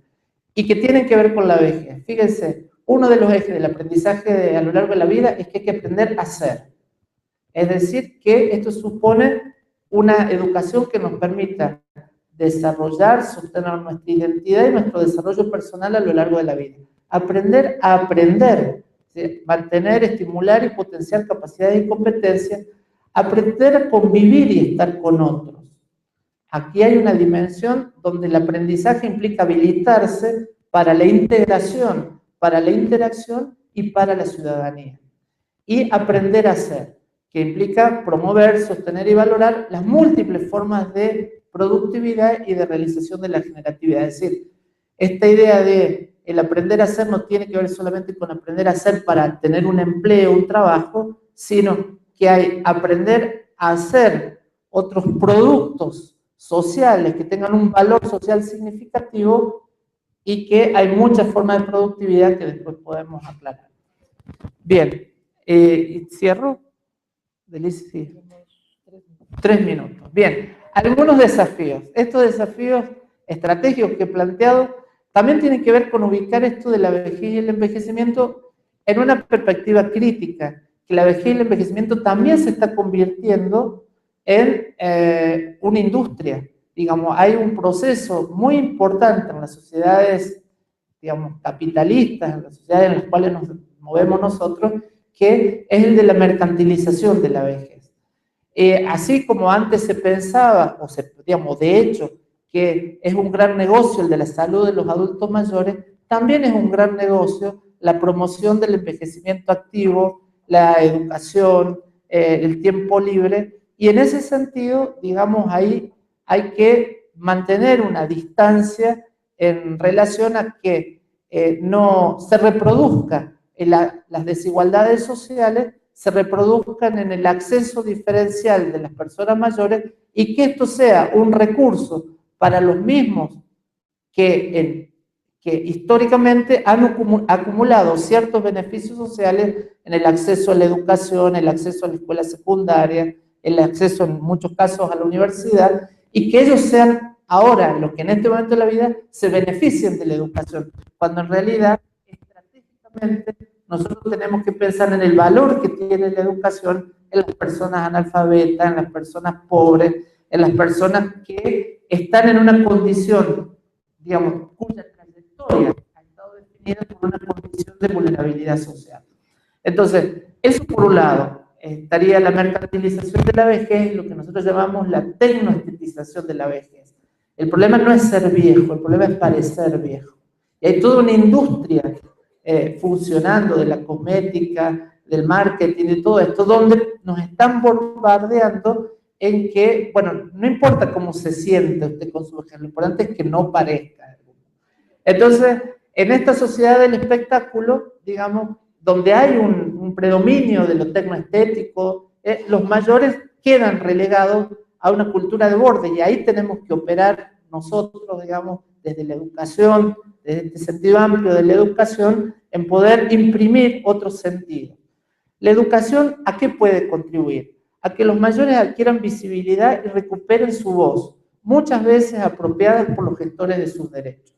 S2: y que tienen que ver con la vejez. Fíjense, uno de los ejes del aprendizaje a lo largo de la vida es que hay que aprender a ser. Es decir, que esto supone una educación que nos permita desarrollar, sostener nuestra identidad y nuestro desarrollo personal a lo largo de la vida. Aprender a aprender, ¿sí? Mantener, estimular y potenciar capacidades y competencias, aprender a convivir y estar con otros. Aquí hay una dimensión donde el aprendizaje implica habilitarse para la integración, para la interacción y para la ciudadanía. Y aprender a ser, que implica promover, sostener y valorar las múltiples formas de productividad y de realización de la generatividad. Es decir, esta idea de el aprender a ser no tiene que ver solamente con aprender a ser para tener un empleo, un trabajo, sino que hay aprender a hacer otros productos sociales que tengan un valor social significativo y que hay muchas formas de productividad que después podemos aclarar. Bien, cierro. Delicia, sí. 3 minutos. Bien, algunos desafíos. Estos desafíos estratégicos que he planteado también tienen que ver con ubicar esto de la vejez y el envejecimiento en una perspectiva crítica, que la vejez y el envejecimiento también se está convirtiendo en una industria. Digamos, hay un proceso muy importante en las sociedades, digamos, capitalistas, en las sociedades en las cuales nos movemos nosotros, que es el de la mercantilización de la vejez. Así como antes se pensaba, digamos, de hecho, que es un gran negocio el de la salud de los adultos mayores, también es un gran negocio la promoción del envejecimiento activo, la educación, el tiempo libre, y en ese sentido, digamos, ahí hay que mantener una distancia en relación a que no se reproduzca las desigualdades sociales, se reproduzcan en el acceso diferencial de las personas mayores y que esto sea un recurso para los mismos que históricamente han acumulado ciertos beneficios sociales en el acceso a la educación, el acceso a la escuela secundaria, el acceso en muchos casos a la universidad, y que ellos sean ahora, los que en este momento de la vida se beneficien de la educación, cuando en realidad, estratégicamente, nosotros tenemos que pensar en el valor que tiene la educación en las personas analfabetas, en las personas pobres, en las personas que están en una condición, digamos, cuya trayectoria ha estado definida por una condición de vulnerabilidad social. Entonces, eso por un lado, estaría la mercantilización de la vejez, lo que nosotros llamamos la tecnoestetización de la vejez. El problema no es ser viejo, el problema es parecer viejo. Y hay toda una industria funcionando de la cosmética, del marketing, de todo esto, donde nos están bombardeando en que, bueno, no importa cómo se siente usted con su vejez, lo importante es que no parezca. Entonces, en esta sociedad del espectáculo, digamos, donde hay un predominio de lo tecnoestético, los mayores quedan relegados a una cultura de borde, y ahí tenemos que operar nosotros, digamos, desde la educación, desde este sentido amplio de la educación, en poder imprimir otro sentido. La educación, ¿a qué puede contribuir? A que los mayores adquieran visibilidad y recuperen su voz, muchas veces apropiadas por los gestores de sus derechos.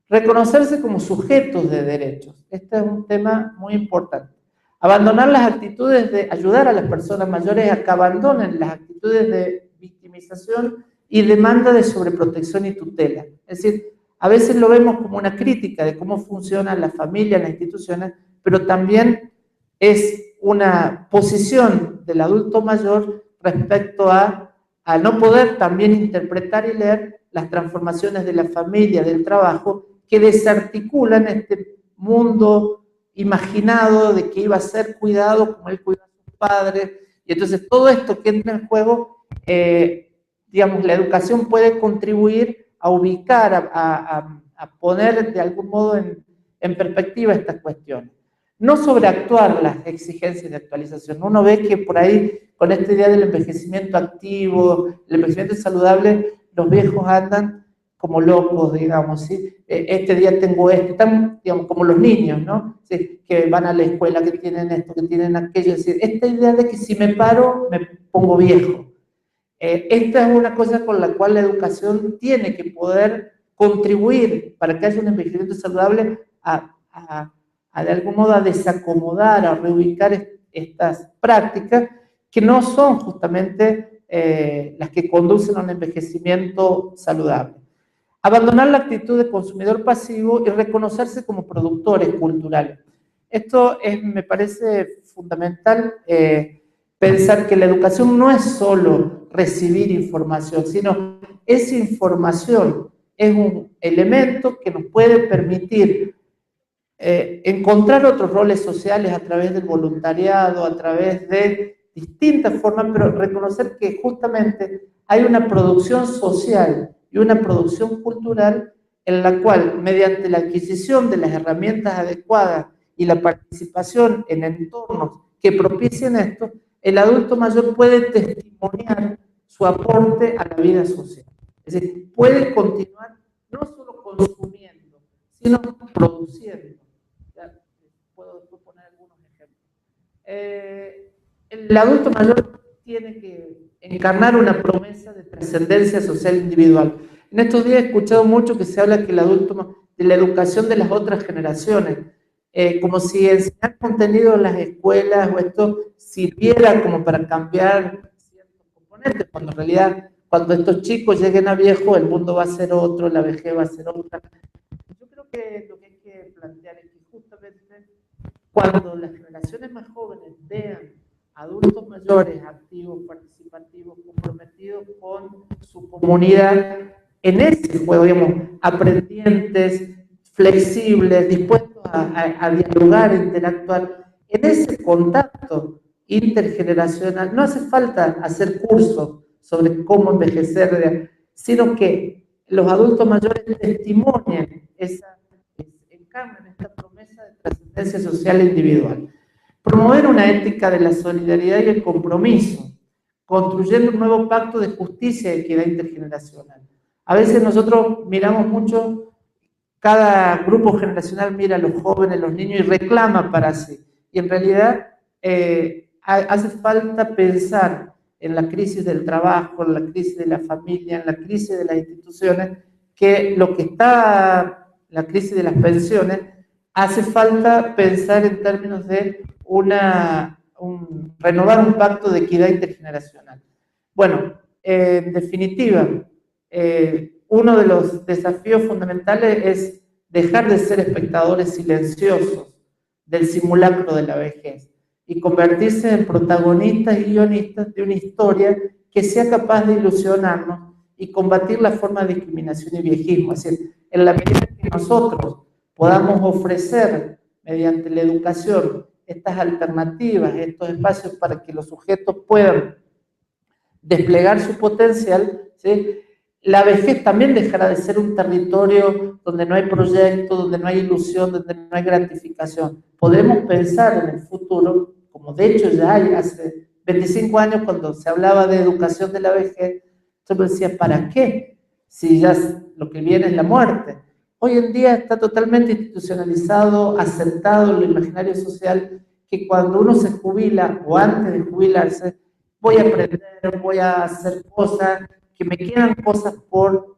S2: Reconocerse como sujetos de derechos. Este es un tema muy importante. Abandonar las actitudes de ayudar a las personas mayores a que abandonen las actitudes de victimización y demanda de sobreprotección y tutela. Es decir, a veces lo vemos como una crítica de cómo funcionan las familias, las instituciones, pero también es una posición del adulto mayor respecto a no poder también interpretar y leer las transformaciones de la familia, del trabajo, que desarticulan este mundo imaginado de que iba a ser cuidado como él cuidó a sus padres. Y entonces todo esto que entra en juego, digamos, la educación puede contribuir a ubicar, a poner de algún modo en perspectiva estas cuestiones. No sobreactuar las exigencias de actualización. Uno ve que por ahí con esta idea del envejecimiento activo, el envejecimiento saludable, los viejos andan como locos, digamos, ¿sí? Este día tengo esto, están, digamos, como los niños, ¿no? ¿Sí? Que van a la escuela, que tienen esto, que tienen aquello, es decir, esta idea de que si me paro, me pongo viejo. Esta es una cosa con la cual la educación tiene que poder contribuir para que haya un envejecimiento saludable a de algún modo a desacomodar, a reubicar estas prácticas que no son justamente las que conducen a un envejecimiento saludable. Abandonar la actitud de consumidor pasivo y reconocerse como productores culturales. Esto me parece fundamental, pensar que la educación no es solo recibir información, sino esa información es un elemento que nos puede permitir encontrar otros roles sociales a través del voluntariado, a través de distintas formas, pero reconocer que justamente hay una producción social y una producción cultural en la cual, mediante la adquisición de las herramientas adecuadas y la participación en entornos que propicien esto, el adulto mayor puede testimoniar su aporte a la vida social. Es decir, puede continuar no solo consumiendo, sino produciendo. Ya, puedo poner algunos ejemplos. El adulto mayor tiene que encarnar una promesa de trascendencia social individual. En estos días he escuchado mucho que se habla que el adulto, de la educación de las otras generaciones, como si enseñar contenido en las escuelas o esto sirviera como para cambiar ciertos componentes, cuando en realidad cuando estos chicos lleguen a viejos el mundo va a ser otro, la vejez va a ser otra. Yo creo que lo que hay que plantear es que justamente cuando las generaciones más jóvenes vean adultos mayores activos, participativos, comprometidos con su comunidad, en ese juego, digamos, aprendientes, flexibles, dispuestos a dialogar, a interactuar, en ese contacto intergeneracional, no hace falta hacer cursos sobre cómo envejecer, sino que los adultos mayores testimonien encarnan esta promesa de trascendencia social e individual. Promover una ética de la solidaridad y el compromiso, construyendo un nuevo pacto de justicia y equidad intergeneracional. A veces nosotros miramos mucho, cada grupo generacional mira a los jóvenes, los niños y reclama para sí. Y en realidad hace falta pensar en la crisis del trabajo, en la crisis de la familia, en la crisis de las instituciones, que lo que está, la crisis de las pensiones, hace falta pensar en términos de renovar un pacto de equidad intergeneracional. Bueno, en definitiva, uno de los desafíos fundamentales es dejar de ser espectadores silenciosos del simulacro de la vejez y convertirse en protagonistas y guionistas de una historia que sea capaz de ilusionarnos y combatir la forma de discriminación y viejismo. Es decir, en la medida que nosotros podamos ofrecer mediante la educación estas alternativas, estos espacios para que los sujetos puedan desplegar su potencial, ¿sí? La vejez también dejará de ser un territorio donde no hay proyecto, donde no hay ilusión, donde no hay gratificación. Podemos pensar en el futuro, como de hecho ya hay hace 25 años cuando se hablaba de educación de la vejez, yo me decía, ¿para qué? Si ya lo que viene es la muerte. Hoy en día está totalmente institucionalizado, aceptado en el imaginario social, que cuando uno se jubila o antes de jubilarse, voy a aprender, voy a hacer cosas, que me quedan cosas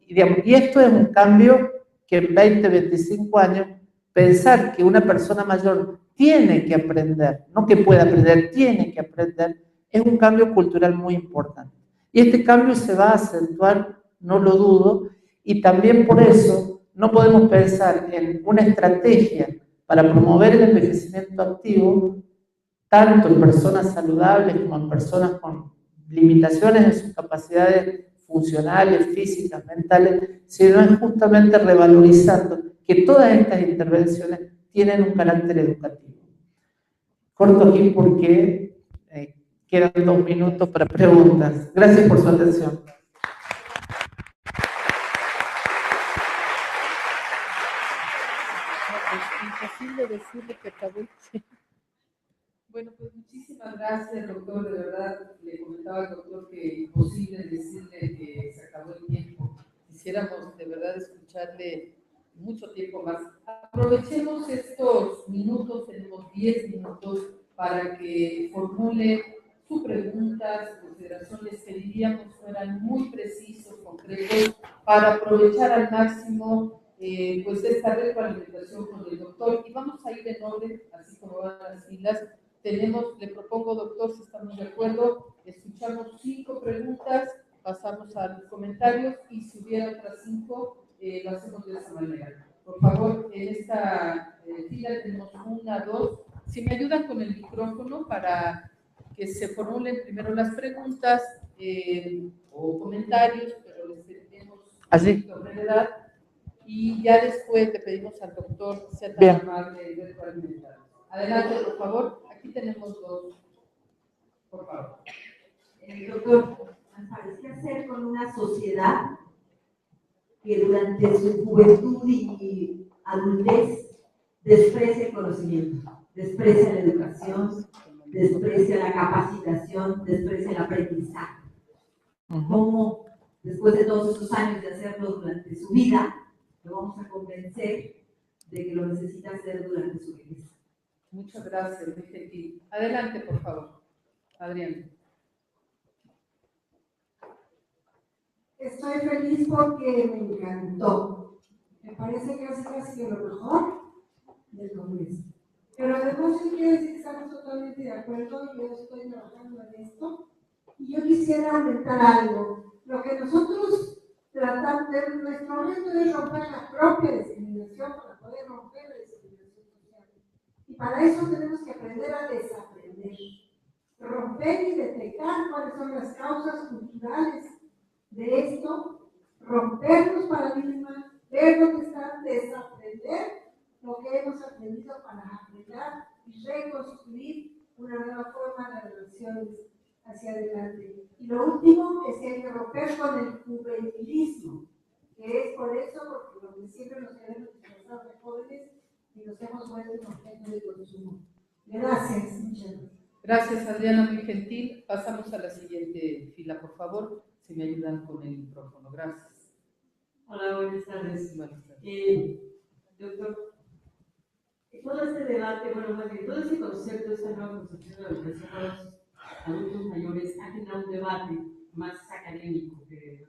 S2: digamos, y esto es un cambio que en 20, 25 años, pensar que una persona mayor tiene que aprender, no que pueda aprender, tiene que aprender, es un cambio cultural muy importante. Y este cambio se va a acentuar, no lo dudo, y también por eso no podemos pensar en una estrategia para promover el envejecimiento activo, tanto en personas saludables como en personas con limitaciones en sus capacidades funcionales, físicas, mentales, sino es justamente revalorizando que todas estas intervenciones tienen un carácter educativo. Corto aquí porque quedan 2 minutos para preguntas. Gracias por su atención.
S1: Es imposible decirle que acabó. Bueno, pues muchísimas gracias, doctor. De verdad, le comentaba al doctor que imposible decirle que se acabó el tiempo. Quisiéramos de verdad escucharle mucho tiempo más. Aprovechemos estos minutos, tenemos 10 minutos para que formule sus preguntas, sus consideraciones que diríamos fueran muy precisos, concretos, para aprovechar al máximo pues esta retroalimentación con el doctor. Y vamos a ir en orden, así como van las filas. Le propongo, doctor, si estamos de acuerdo, escuchamos 5 preguntas, pasamos a los comentarios y si hubiera otras 5, lo hacemos de esa manera. Por favor, en esta fila tenemos 1, 2. Si me ayudan con el micrófono para que se formulen primero las preguntas o comentarios, pero les pedimos brevedad y ya después le pedimos al doctor sea tan amable de retroalimentar. Adelante, por favor. Aquí tenemos 2. Por favor.
S3: Doctor, ¿qué hacer con una sociedad que durante su juventud y adultez desprecia el conocimiento, desprecia la educación, desprecia la capacitación, desprecia el aprendizaje? ¿Cómo, después de todos esos años de hacerlo durante su vida, lo vamos a convencer de que lo necesita hacer durante su vejez?
S1: Muchas gracias, muy gentil. Adelante, por favor. Adrián.
S4: Estoy feliz porque me encantó. Me parece que ha sido lo mejor del Congreso. Pero además sí quiero decir que estamos totalmente de acuerdo. Yo estoy trabajando en esto. Y yo quisiera aumentar algo. Lo que nosotros tratamos de nuestro reto es romper la propia discriminación para poder romper la discriminación social. Y para eso tenemos que aprender a desaprender. Romper y detectar cuáles son las causas culturales de esto, romper los paradigmas, ver dónde están, desaprender lo que hemos aprendido para aprender y reconstruir una nueva forma de relaciones hacia adelante. Y lo último es que hay que romper con el juvenilismo, que es por eso, porque lo que siempre nos queremos disfrazar de jóvenes y nos hemos vuelto un objeto de consumo. Gracias, muchas gracias.
S1: Gracias, Adriana, muy gentil. Pasamos a la siguiente fila, por favor. Si me ayudan con el micrófono. Gracias.
S3: Hola, buenas tardes.
S1: Buenas tardes.
S3: Doctor, todo este debate, bueno, más bien, todo este concepto, esta nueva concepción de la educación para los adultos mayores ha generado un debate más académico que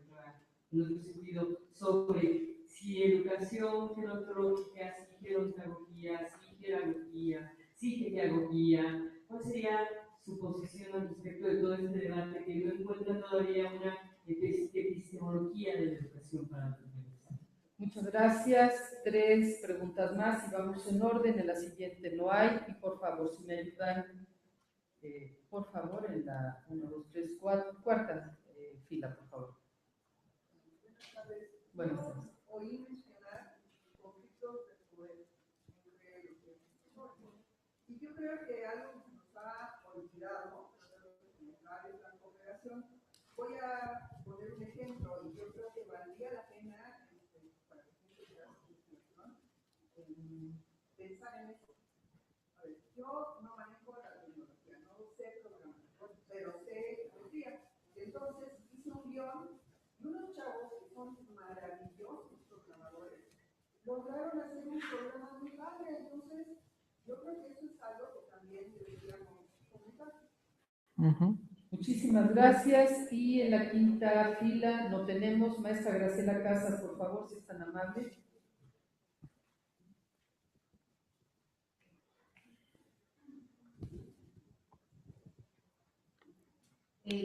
S3: en otro sentido sobre si educación gerontológica, si gerontología, si jerarquía, si geriagogía. ¿Cuál sería su posición al respecto de todo este debate que no encuentra todavía una epistemología de la educación para los mayores?
S1: Muchas gracias. 3 preguntas más y vamos en orden. En la siguiente no hay. Y por favor, si me ayudan, por favor, en la 1, 2, 3, 4, cuarta fila, por favor.
S5: Buenas tardes.
S1: Buenas tardes.
S5: Oí mencionar conflictos de poder entre los que y yo creo que algo que se nos ha olvidado, es la cooperación. Voy a poner un ejemplo y yo creo que valdría la pena para que se pensar en eso. A ver, yo no manejo la tecnología, no sé programación, pero sé tecnología. Entonces hice un guión y unos chavos que son maravillosos programadores lograron hacer un programa muy padre. Entonces yo creo que eso es algo que también deberíamos comentar.
S1: Muchísimas gracias. Y en la quinta fila no tenemos. Maestra Graciela Casas, por favor, si es tan amable.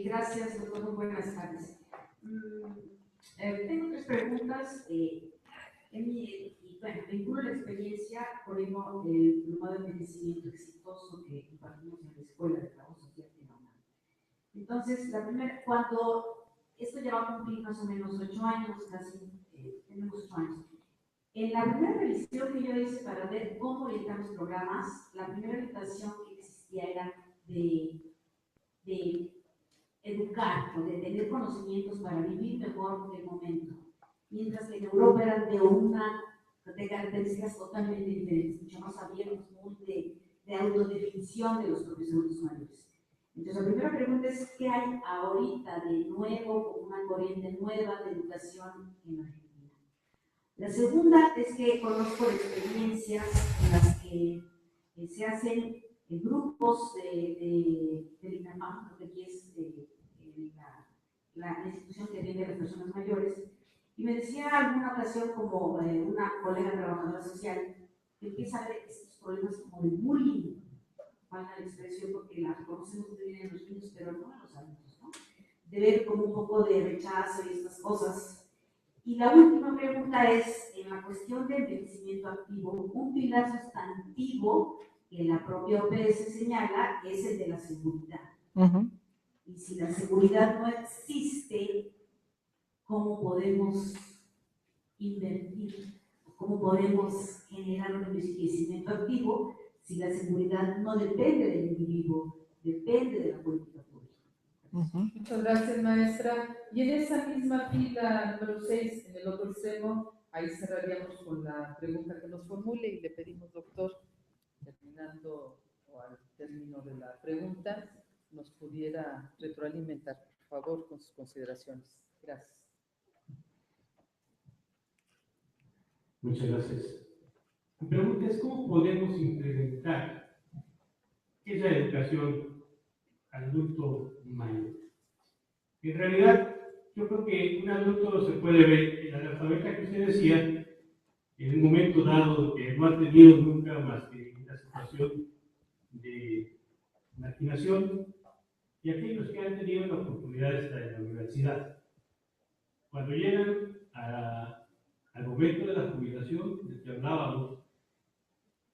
S6: Gracias, doctor. Muy buenas tardes. Tengo 3 preguntas. Vinculo la experiencia con el diplomado de envejecimiento exitoso que impartimos en la Escuela de Trabajo Social de la UNAM. Entonces, la primera, cuando esto ya va a cumplir más o menos 8 años, casi tenemos 8 años. En la primera revisión que yo hice para ver cómo orientar los programas, la primera orientación que existía era de educar o de tener conocimientos para vivir mejor el momento, mientras que en Europa eran de características totalmente diferentes, mucho más abiertos, muy de autodefinición de los propios adultos mayores. Entonces, la primera pregunta es, ¿qué hay ahorita de nuevo, con una corriente nueva de educación en Argentina? La segunda es que conozco experiencias en las que se hacen grupos de INAPAM, porque aquí es la institución que atiende a las personas mayores, y me decía alguna ocasión como una colega trabajadora social que empieza a ver estos problemas como de bullying, valga la expresión porque la reconocemos muy bien en los niños, pero no en los adultos, ¿no? De ver como un poco de rechazo y estas cosas. Y la última pregunta es, en la cuestión del envejecimiento activo, un pilar sustantivo que la propia OPS señala es el de la seguridad. Y si la seguridad no existe, ¿cómo podemos invertir? ¿Cómo podemos generar un envejecimiento activo si la seguridad no depende del individuo, depende de la política pública?
S1: Muchas gracias, maestra. Y en esa misma fila número 6, en el otro extremo, ahí cerraríamos con la pregunta que nos formule y le pedimos, doctor, terminando o al término de la pregunta, nos pudiera retroalimentar, por favor, con sus consideraciones. Gracias.
S7: Muchas gracias. Mi pregunta es, ¿cómo podemos implementar esa educación al adulto mayor? En realidad, yo creo que un adulto se puede ver, el analfabeta que usted decía, en un momento dado que no ha tenido nunca más que una situación de marginación, y aquellos que han tenido la oportunidad de estar en la universidad. Cuando llegan al momento de la jubilación, del que hablábamos,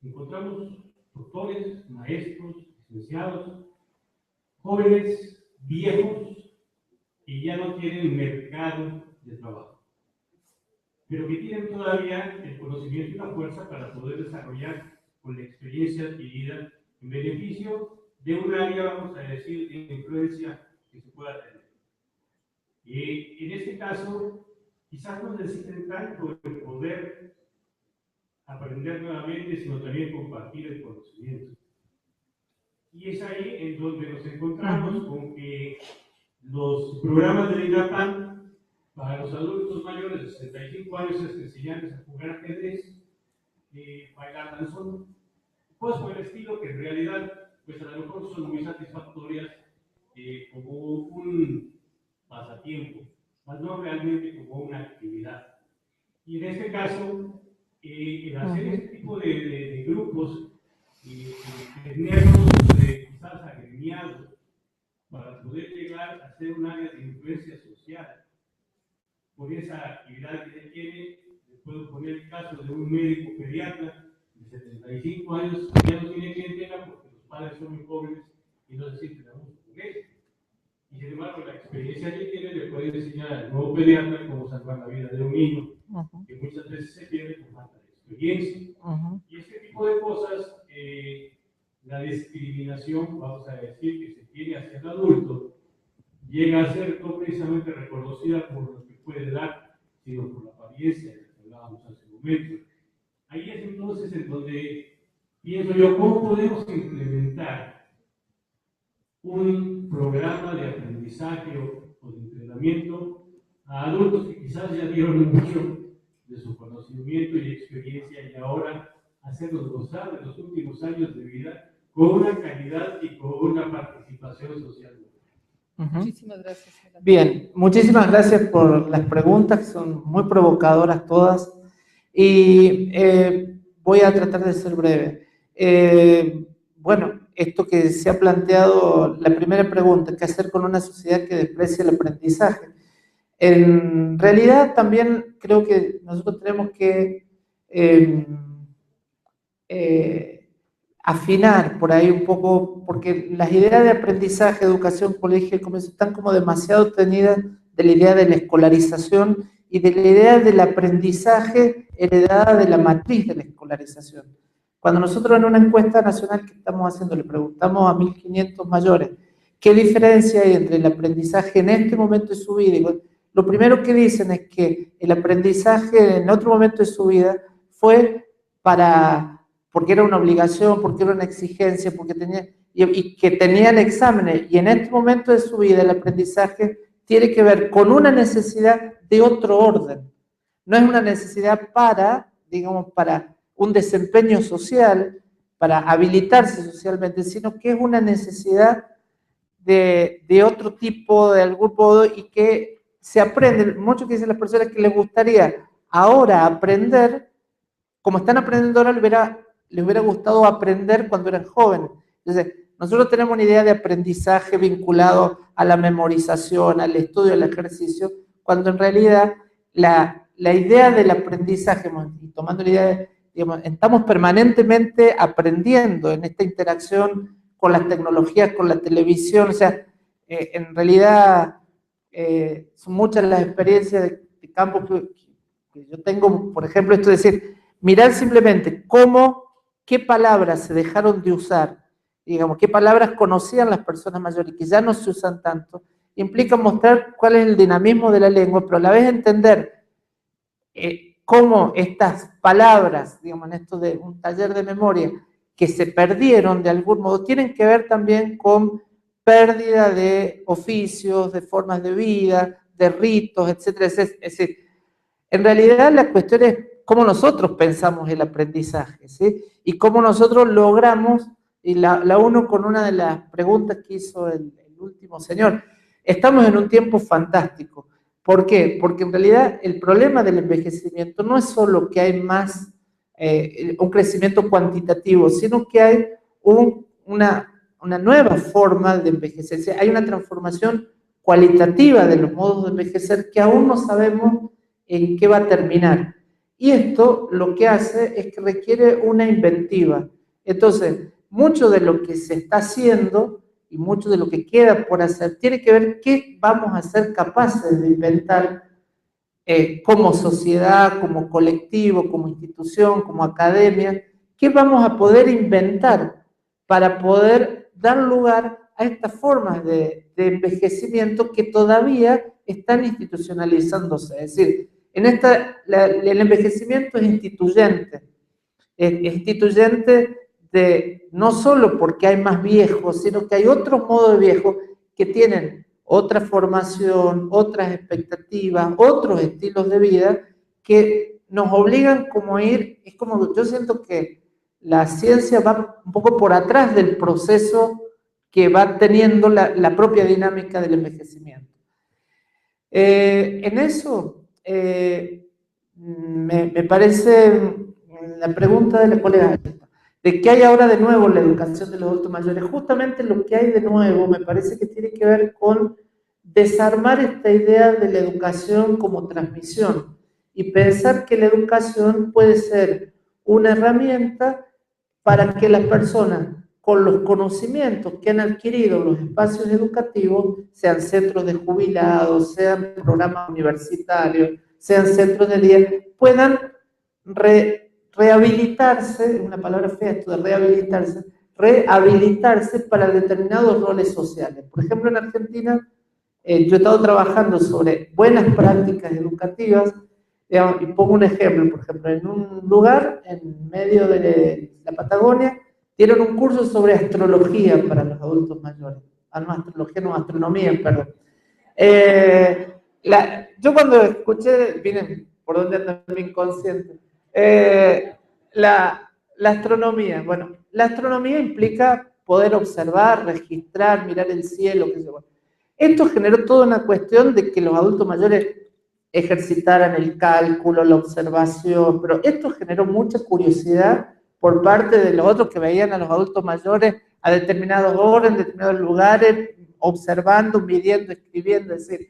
S7: encontramos doctores, maestros, licenciados, jóvenes, viejos, que ya no tienen mercado de trabajo, pero que tienen todavía el conocimiento y la fuerza para poder desarrollar con la experiencia adquirida en beneficio de un área, vamos a decir, de influencia que se pueda tener. Y en este caso, quizás no necesiten tanto el poder aprender nuevamente, sino también compartir el conocimiento. Y es ahí en donde nos encontramos con que los programas de INAPAM para los adultos mayores de 65 años es enseñarles a jugar ajedrez, bailar danzón, pues por el estilo que en realidad pues a lo mejor son muy satisfactorias como un pasatiempo, más no realmente como una actividad. Y en este caso, el hacer este tipo de grupos, tenerlos quizás agremiados para poder llegar a ser un área de influencia social, por esa actividad que él tiene, le puedo poner el caso de un médico pediatra de 75 años, ya no tiene clientela porque los padres son muy jóvenes y no se sienten a gusto con él. Y sin embargo, la experiencia que tiene le puede enseñar al nuevo pediatra cómo salvar la vida de un niño, que muchas veces se pierde por falta de experiencia. Y este tipo de cosas, la discriminación, vamos a decir, que se tiene hacia el adulto, llega a ser no precisamente reconocida por lo que puede dar, sino por la apariencia de la que hablábamos hace un momento. Ahí es entonces en donde pienso yo, ¿cómo podemos implementar un programa de aprendizaje o de entrenamiento a adultos que quizás ya dieron mucho de su conocimiento y experiencia y ahora hacerlos gozar de los últimos años de vida con una calidad y con una participación social?
S1: Muchísimas gracias.
S2: Bien, muchísimas gracias por las preguntas, que son muy provocadoras todas. Y voy a tratar de ser breve. Bueno, esto que se ha planteado, la primera pregunta, ¿qué hacer con una sociedad que desprecia el aprendizaje? En realidad también creo que nosotros tenemos que afinar por ahí un poco, porque las ideas de aprendizaje, educación, colegio y comercio están como demasiado tenidas de la idea de la escolarización y de la idea del aprendizaje heredada de la matriz de la escolarización. Cuando nosotros en una encuesta nacional que estamos haciendo le preguntamos a 1.500 mayores qué diferencia hay entre el aprendizaje en este momento de su vida, lo primero que dicen es que el aprendizaje en otro momento de su vida fue para porque era una obligación, porque era una exigencia, porque tenía, y que tenían exámenes. Y en este momento de su vida el aprendizaje tiene que ver con una necesidad de otro orden. No es una necesidad para, digamos, para un desempeño social, para habilitarse socialmente, sino que es una necesidad de otro tipo, de algún modo, y que se aprende. Mucho que dicen las personas que les gustaría ahora aprender, como están aprendiendo ahora, les hubiera gustado aprender cuando eran jóvenes. Entonces, nosotros tenemos una idea de aprendizaje vinculado a la memorización, al estudio, al ejercicio, cuando en realidad la idea del aprendizaje, y tomando la idea de, digamos, estamos permanentemente aprendiendo en esta interacción con las tecnologías, con la televisión, o sea, en realidad son muchas las experiencias de campo que yo tengo, por ejemplo, esto de decir, mirar simplemente qué palabras se dejaron de usar, digamos, qué palabras conocían las personas mayores y que ya no se usan tanto, implica mostrar cuál es el dinamismo de la lengua, pero a la vez entender cómo estas palabras, digamos, en esto de un taller de memoria, que se perdieron de algún modo, tienen que ver también con pérdida de oficios, de formas de vida, de ritos, etcétera. Es decir, en realidad la cuestión es cómo nosotros pensamos el aprendizaje, ¿sí? Y cómo nosotros logramos, y la uno con una de las preguntas que hizo el último señor, estamos en un tiempo fantástico. ¿Por qué? Porque en realidad el problema del envejecimiento no es solo que hay más un crecimiento cuantitativo, sino que hay una nueva forma de envejecer. Hay una transformación cualitativa de los modos de envejecer que aún no sabemos en qué va a terminar. Y esto lo que hace es que requiere una inventiva. Entonces, mucho de lo que se está haciendo y mucho de lo que queda por hacer tiene que ver qué vamos a ser capaces de inventar como sociedad, como colectivo, como institución, como academia, qué vamos a poder inventar para poder dar lugar a estas formas de envejecimiento que todavía están institucionalizándose. Es decir, el envejecimiento es instituyente no solo porque hay más viejos, sino que hay otros modos de viejos que tienen otra formación, otras expectativas, otros estilos de vida que nos obligan como a ir, es como yo siento que la ciencia va un poco por atrás del proceso que va teniendo la propia dinámica del envejecimiento. En eso, me parece la pregunta de la colega, de qué hay ahora de nuevo en la educación de los adultos mayores. Justamente lo que hay de nuevo me parece que tiene que ver con desarmar esta idea de la educación como transmisión y pensar que la educación puede ser una herramienta para que las personas con los conocimientos que han adquirido los espacios educativos, sean centros de jubilados, sean programas universitarios, sean centros de día, puedan rehabilitarse, una palabra fea esto de rehabilitarse para determinados roles sociales. Por ejemplo, en Argentina, yo he estado trabajando sobre buenas prácticas educativas, y pongo un ejemplo, por ejemplo, en un lugar en medio de la Patagonia, dieron un curso sobre astrología para los adultos mayores. No, astrología, no, astronomía, perdón. Yo cuando escuché, miren, por dónde anda mi inconsciente, la astronomía, bueno, la astronomía implica poder observar, registrar, mirar el cielo, qué sé yo. Esto generó toda una cuestión de que los adultos mayores ejercitaran el cálculo, la observación, pero esto generó mucha curiosidad por parte de los otros que veían a los adultos mayores a determinadas horas, en determinados lugares, observando, midiendo, escribiendo, es decir.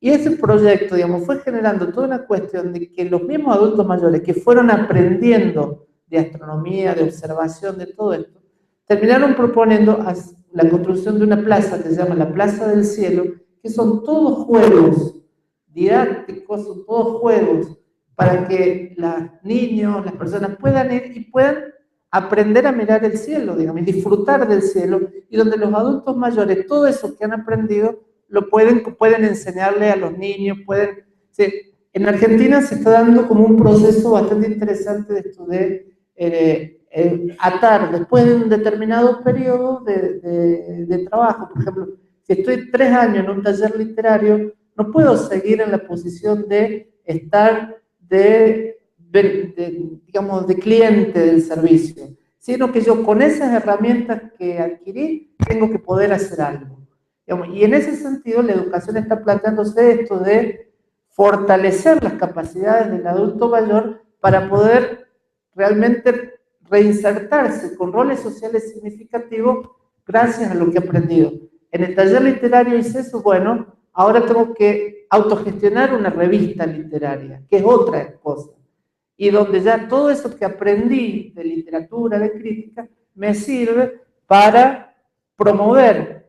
S2: Y ese proyecto, digamos, fue generando toda una cuestión de que los mismos adultos mayores que fueron aprendiendo de astronomía, de observación, de todo esto, terminaron proponiendo la construcción de una plaza que se llama la Plaza del Cielo, que son todos juegos didácticos, son todos juegos para que los niños, las personas puedan ir y puedan aprender a mirar el cielo, digamos, y disfrutar del cielo, y donde los adultos mayores, todo eso que han aprendido, lo pueden enseñarle a los niños, ¿sí? En Argentina se está dando como un proceso bastante interesante de esto de atar después de un determinado periodo de trabajo. Por ejemplo, si estoy 3 años en un taller literario, no puedo seguir en la posición de estar digamos, de cliente del servicio, sino que yo con esas herramientas que adquirí tengo que poder hacer algo. Digamos, y en ese sentido la educación está planteándose esto de fortalecer las capacidades del adulto mayor para poder realmente reinsertarse con roles sociales significativos gracias a lo que he aprendido. En el taller literario hice eso, bueno, ahora tengo que autogestionar una revista literaria, que es otra cosa, y donde ya todo eso que aprendí de literatura, de crítica, me sirve para promover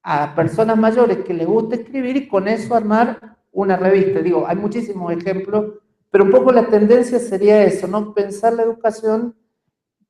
S2: a personas mayores que les gusta escribir y con eso armar una revista. Digo, hay muchísimos ejemplos, pero un poco la tendencia sería eso, ¿no? Pensar la educación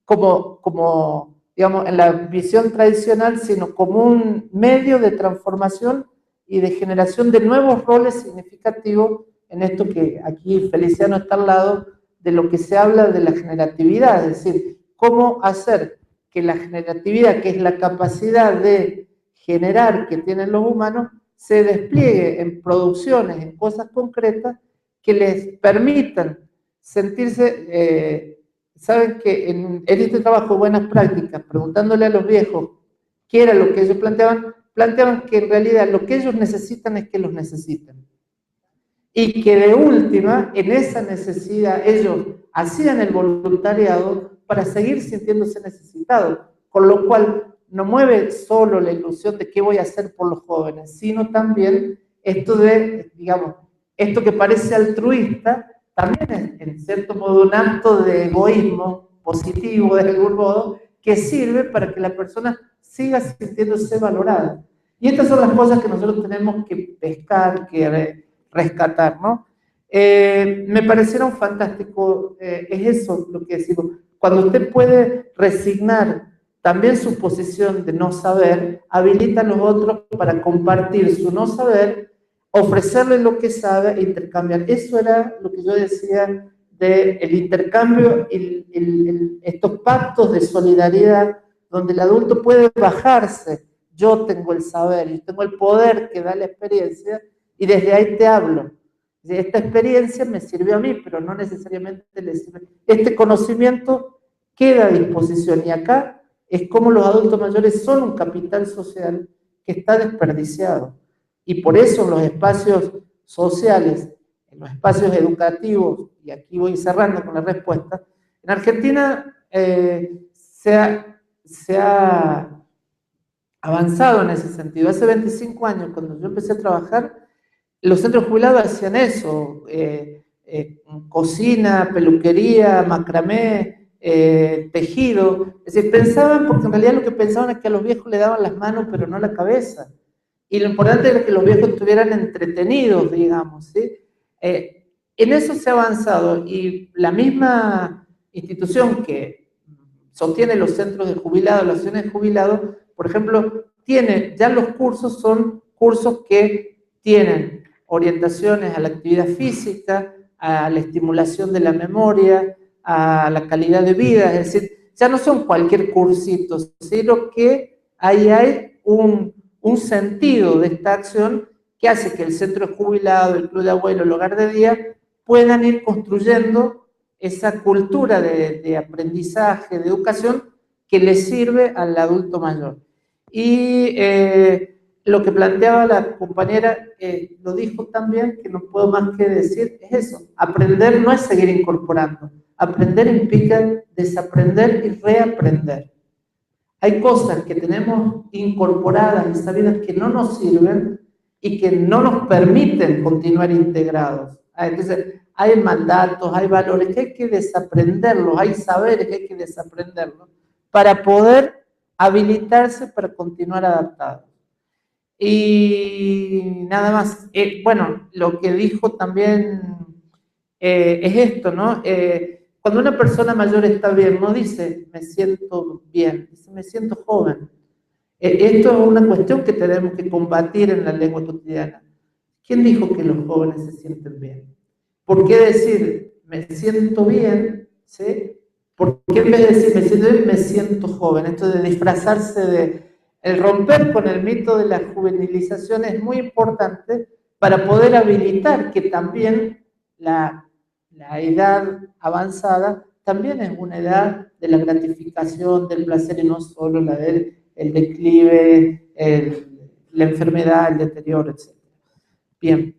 S2: como digamos, en la visión tradicional, sino como un medio de transformación y de generación de nuevos roles significativos en esto que aquí Feliciano está al lado, de lo que se habla de la generatividad, es decir, cómo hacer que la generatividad, que es la capacidad de generar que tienen los humanos, se despliegue en producciones, en cosas concretas que les permitan sentirse... Saben que en este trabajo de buenas prácticas, preguntándole a los viejos qué era lo que ellos planteaban que en realidad lo que ellos necesitan es que los necesitan. Y que de última, en esa necesidad, ellos hacían el voluntariado para seguir sintiéndose necesitados, con lo cual no mueve solo la ilusión de qué voy a hacer por los jóvenes, sino también esto de, digamos, esto que parece altruista, también es en cierto modo un acto de egoísmo positivo de algún modo que sirve para que la persona siga sintiéndose valorada. Y estas son las cosas que nosotros tenemos que pescar, que rescatar, ¿no? Me parecieron fantástico, es eso lo que decimos, cuando usted puede resignar también su posición de no saber, habilita a los otros para compartir su no saber, ofrecerle lo que sabe e intercambiar. Eso era lo que yo decía del intercambio, estos pactos de solidaridad, donde el adulto puede bajarse, yo tengo el saber, yo tengo el poder que da la experiencia, y desde ahí te hablo. Esta experiencia me sirvió a mí, pero no necesariamente le sirve. Este conocimiento queda a disposición, y acá es como los adultos mayores son un capital social que está desperdiciado. Y por eso en los espacios sociales, en los espacios educativos, y aquí voy cerrando con la respuesta, en Argentina se ha avanzado en ese sentido. Hace 25 años, cuando yo empecé a trabajar, los centros jubilados hacían eso, cocina, peluquería, macramé, tejido. Es decir, pensaban, porque en realidad lo que pensaban es que a los viejos le daban las manos, pero no la cabeza. Y lo importante era que los viejos estuvieran entretenidos, digamos, ¿sí? En eso se ha avanzado, y la misma institución que sostiene los centros de jubilados, las asociaciones de jubilados, por ejemplo, ya los cursos son cursos que tienen orientaciones a la actividad física, a la estimulación de la memoria, a la calidad de vida, es decir, ya no son cualquier cursito, sino que ahí hay un sentido de esta acción que hace que el centro de jubilado, el club de abuelos, el hogar de día, puedan ir construyendo esa cultura de aprendizaje, de educación, que le sirve al adulto mayor. Y lo que planteaba la compañera, lo dijo también, que no puedo más que decir, es eso, aprender no es seguir incorporando, aprender implica desaprender y reaprender. Hay cosas que tenemos incorporadas y sabidas que no nos sirven y que no nos permiten continuar integrados. Entonces, hay mandatos, hay valores que hay que desaprenderlos, hay saberes que hay que desaprenderlos para poder habilitarse para continuar adaptados. Y nada más. Bueno, lo que dijo también es esto, ¿no? Cuando una persona mayor está bien, no dice, me siento bien, dice, me siento joven. Esto es una cuestión que tenemos que combatir en la lengua cotidiana. ¿Quién dijo que los jóvenes se sienten bien? ¿Por qué decir, me siento bien, ¿sí? Porque en vez de decir me siento joven, esto de disfrazarse el romper con el mito de la juvenilización es muy importante para poder habilitar que también la edad avanzada también es una edad de la gratificación, del placer y no solo la del el declive, la enfermedad, el deterioro, etc. Bien.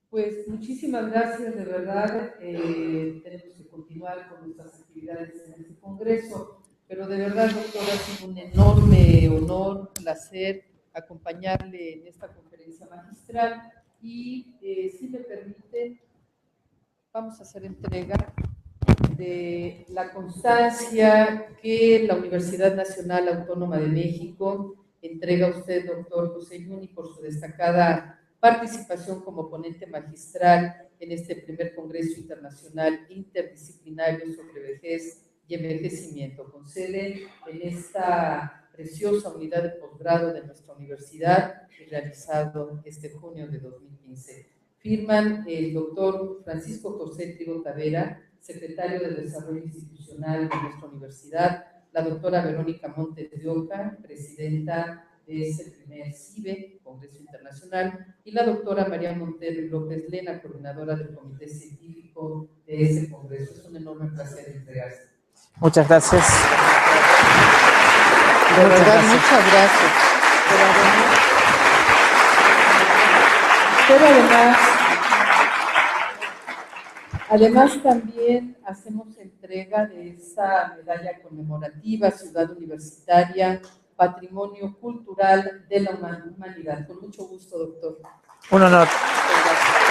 S1: Pues muchísimas gracias, de verdad. Tenemos que continuar con nuestras actividades en este congreso, pero de verdad, doctor, ha sido un enorme honor, placer acompañarle en esta conferencia magistral y, si me permite, vamos a hacer entrega de la constancia que la Universidad Nacional Autónoma de México entrega a usted, doctor José Yuni, por su destacada participación como ponente magistral en este primer Congreso Internacional Interdisciplinario sobre Vejez y Envejecimiento, con sede en esta preciosa unidad de posgrado de nuestra universidad y realizado este junio de 2015. Firman el doctor Francisco José Trigo Tavera, secretario de Desarrollo Institucional de nuestra universidad, la doctora Verónica Montes de Oca, presidenta de ese primer CIBE, Congreso Internacional, y la doctora María Montero López Lena, coordinadora del Comité Científico de ese Congreso. Es un enorme placer entregarse.
S2: Muchas gracias.
S1: De verdad, muchas gracias. Pero además también hacemos entrega de esa medalla conmemorativa Ciudad Universitaria, Patrimonio Cultural de la Humanidad. Con mucho gusto, doctor.
S2: Un honor.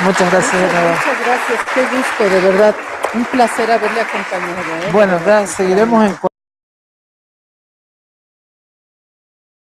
S2: Muchas gracias.
S1: Muchas gracias. Qué gusto, de verdad. Un placer haberle acompañado.
S2: Bueno, ya seguiremos en